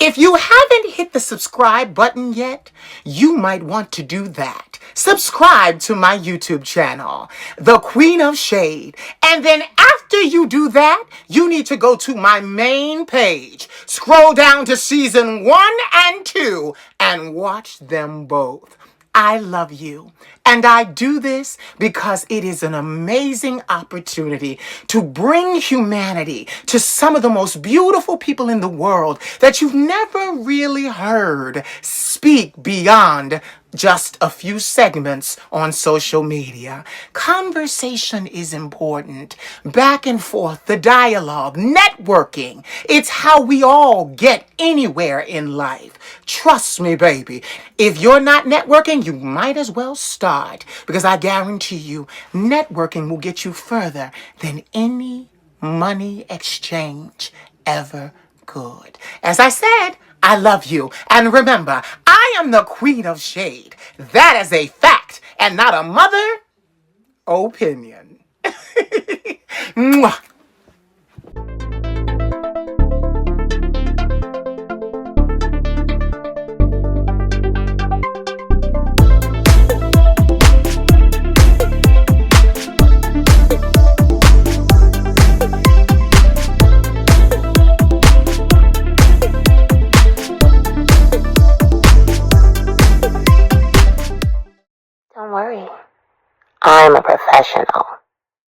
If you haven't hit the subscribe button yet, you might want to do that. Subscribe to my YouTube channel, The Queen of Shade. And then after you do that, you need to go to my main page, scroll down to season 1 and 2, and watch them both. I love you. And I do this because it is an amazing opportunity to bring humanity to some of the most beautiful people in the world that you've never really heard speak beyond just a few segments on social media. Conversation is important. Back and forth, the dialogue, networking. It's how we all get anywhere in life. Trust me, baby. If you're not networking, you might as well start, because I guarantee you, networking will get you further than any money exchange ever could. As I said, I love you. And remember, I am the Queen of Shade. That is a fact and not a mother opinion. Mwah. Don't worry. I'm a professional.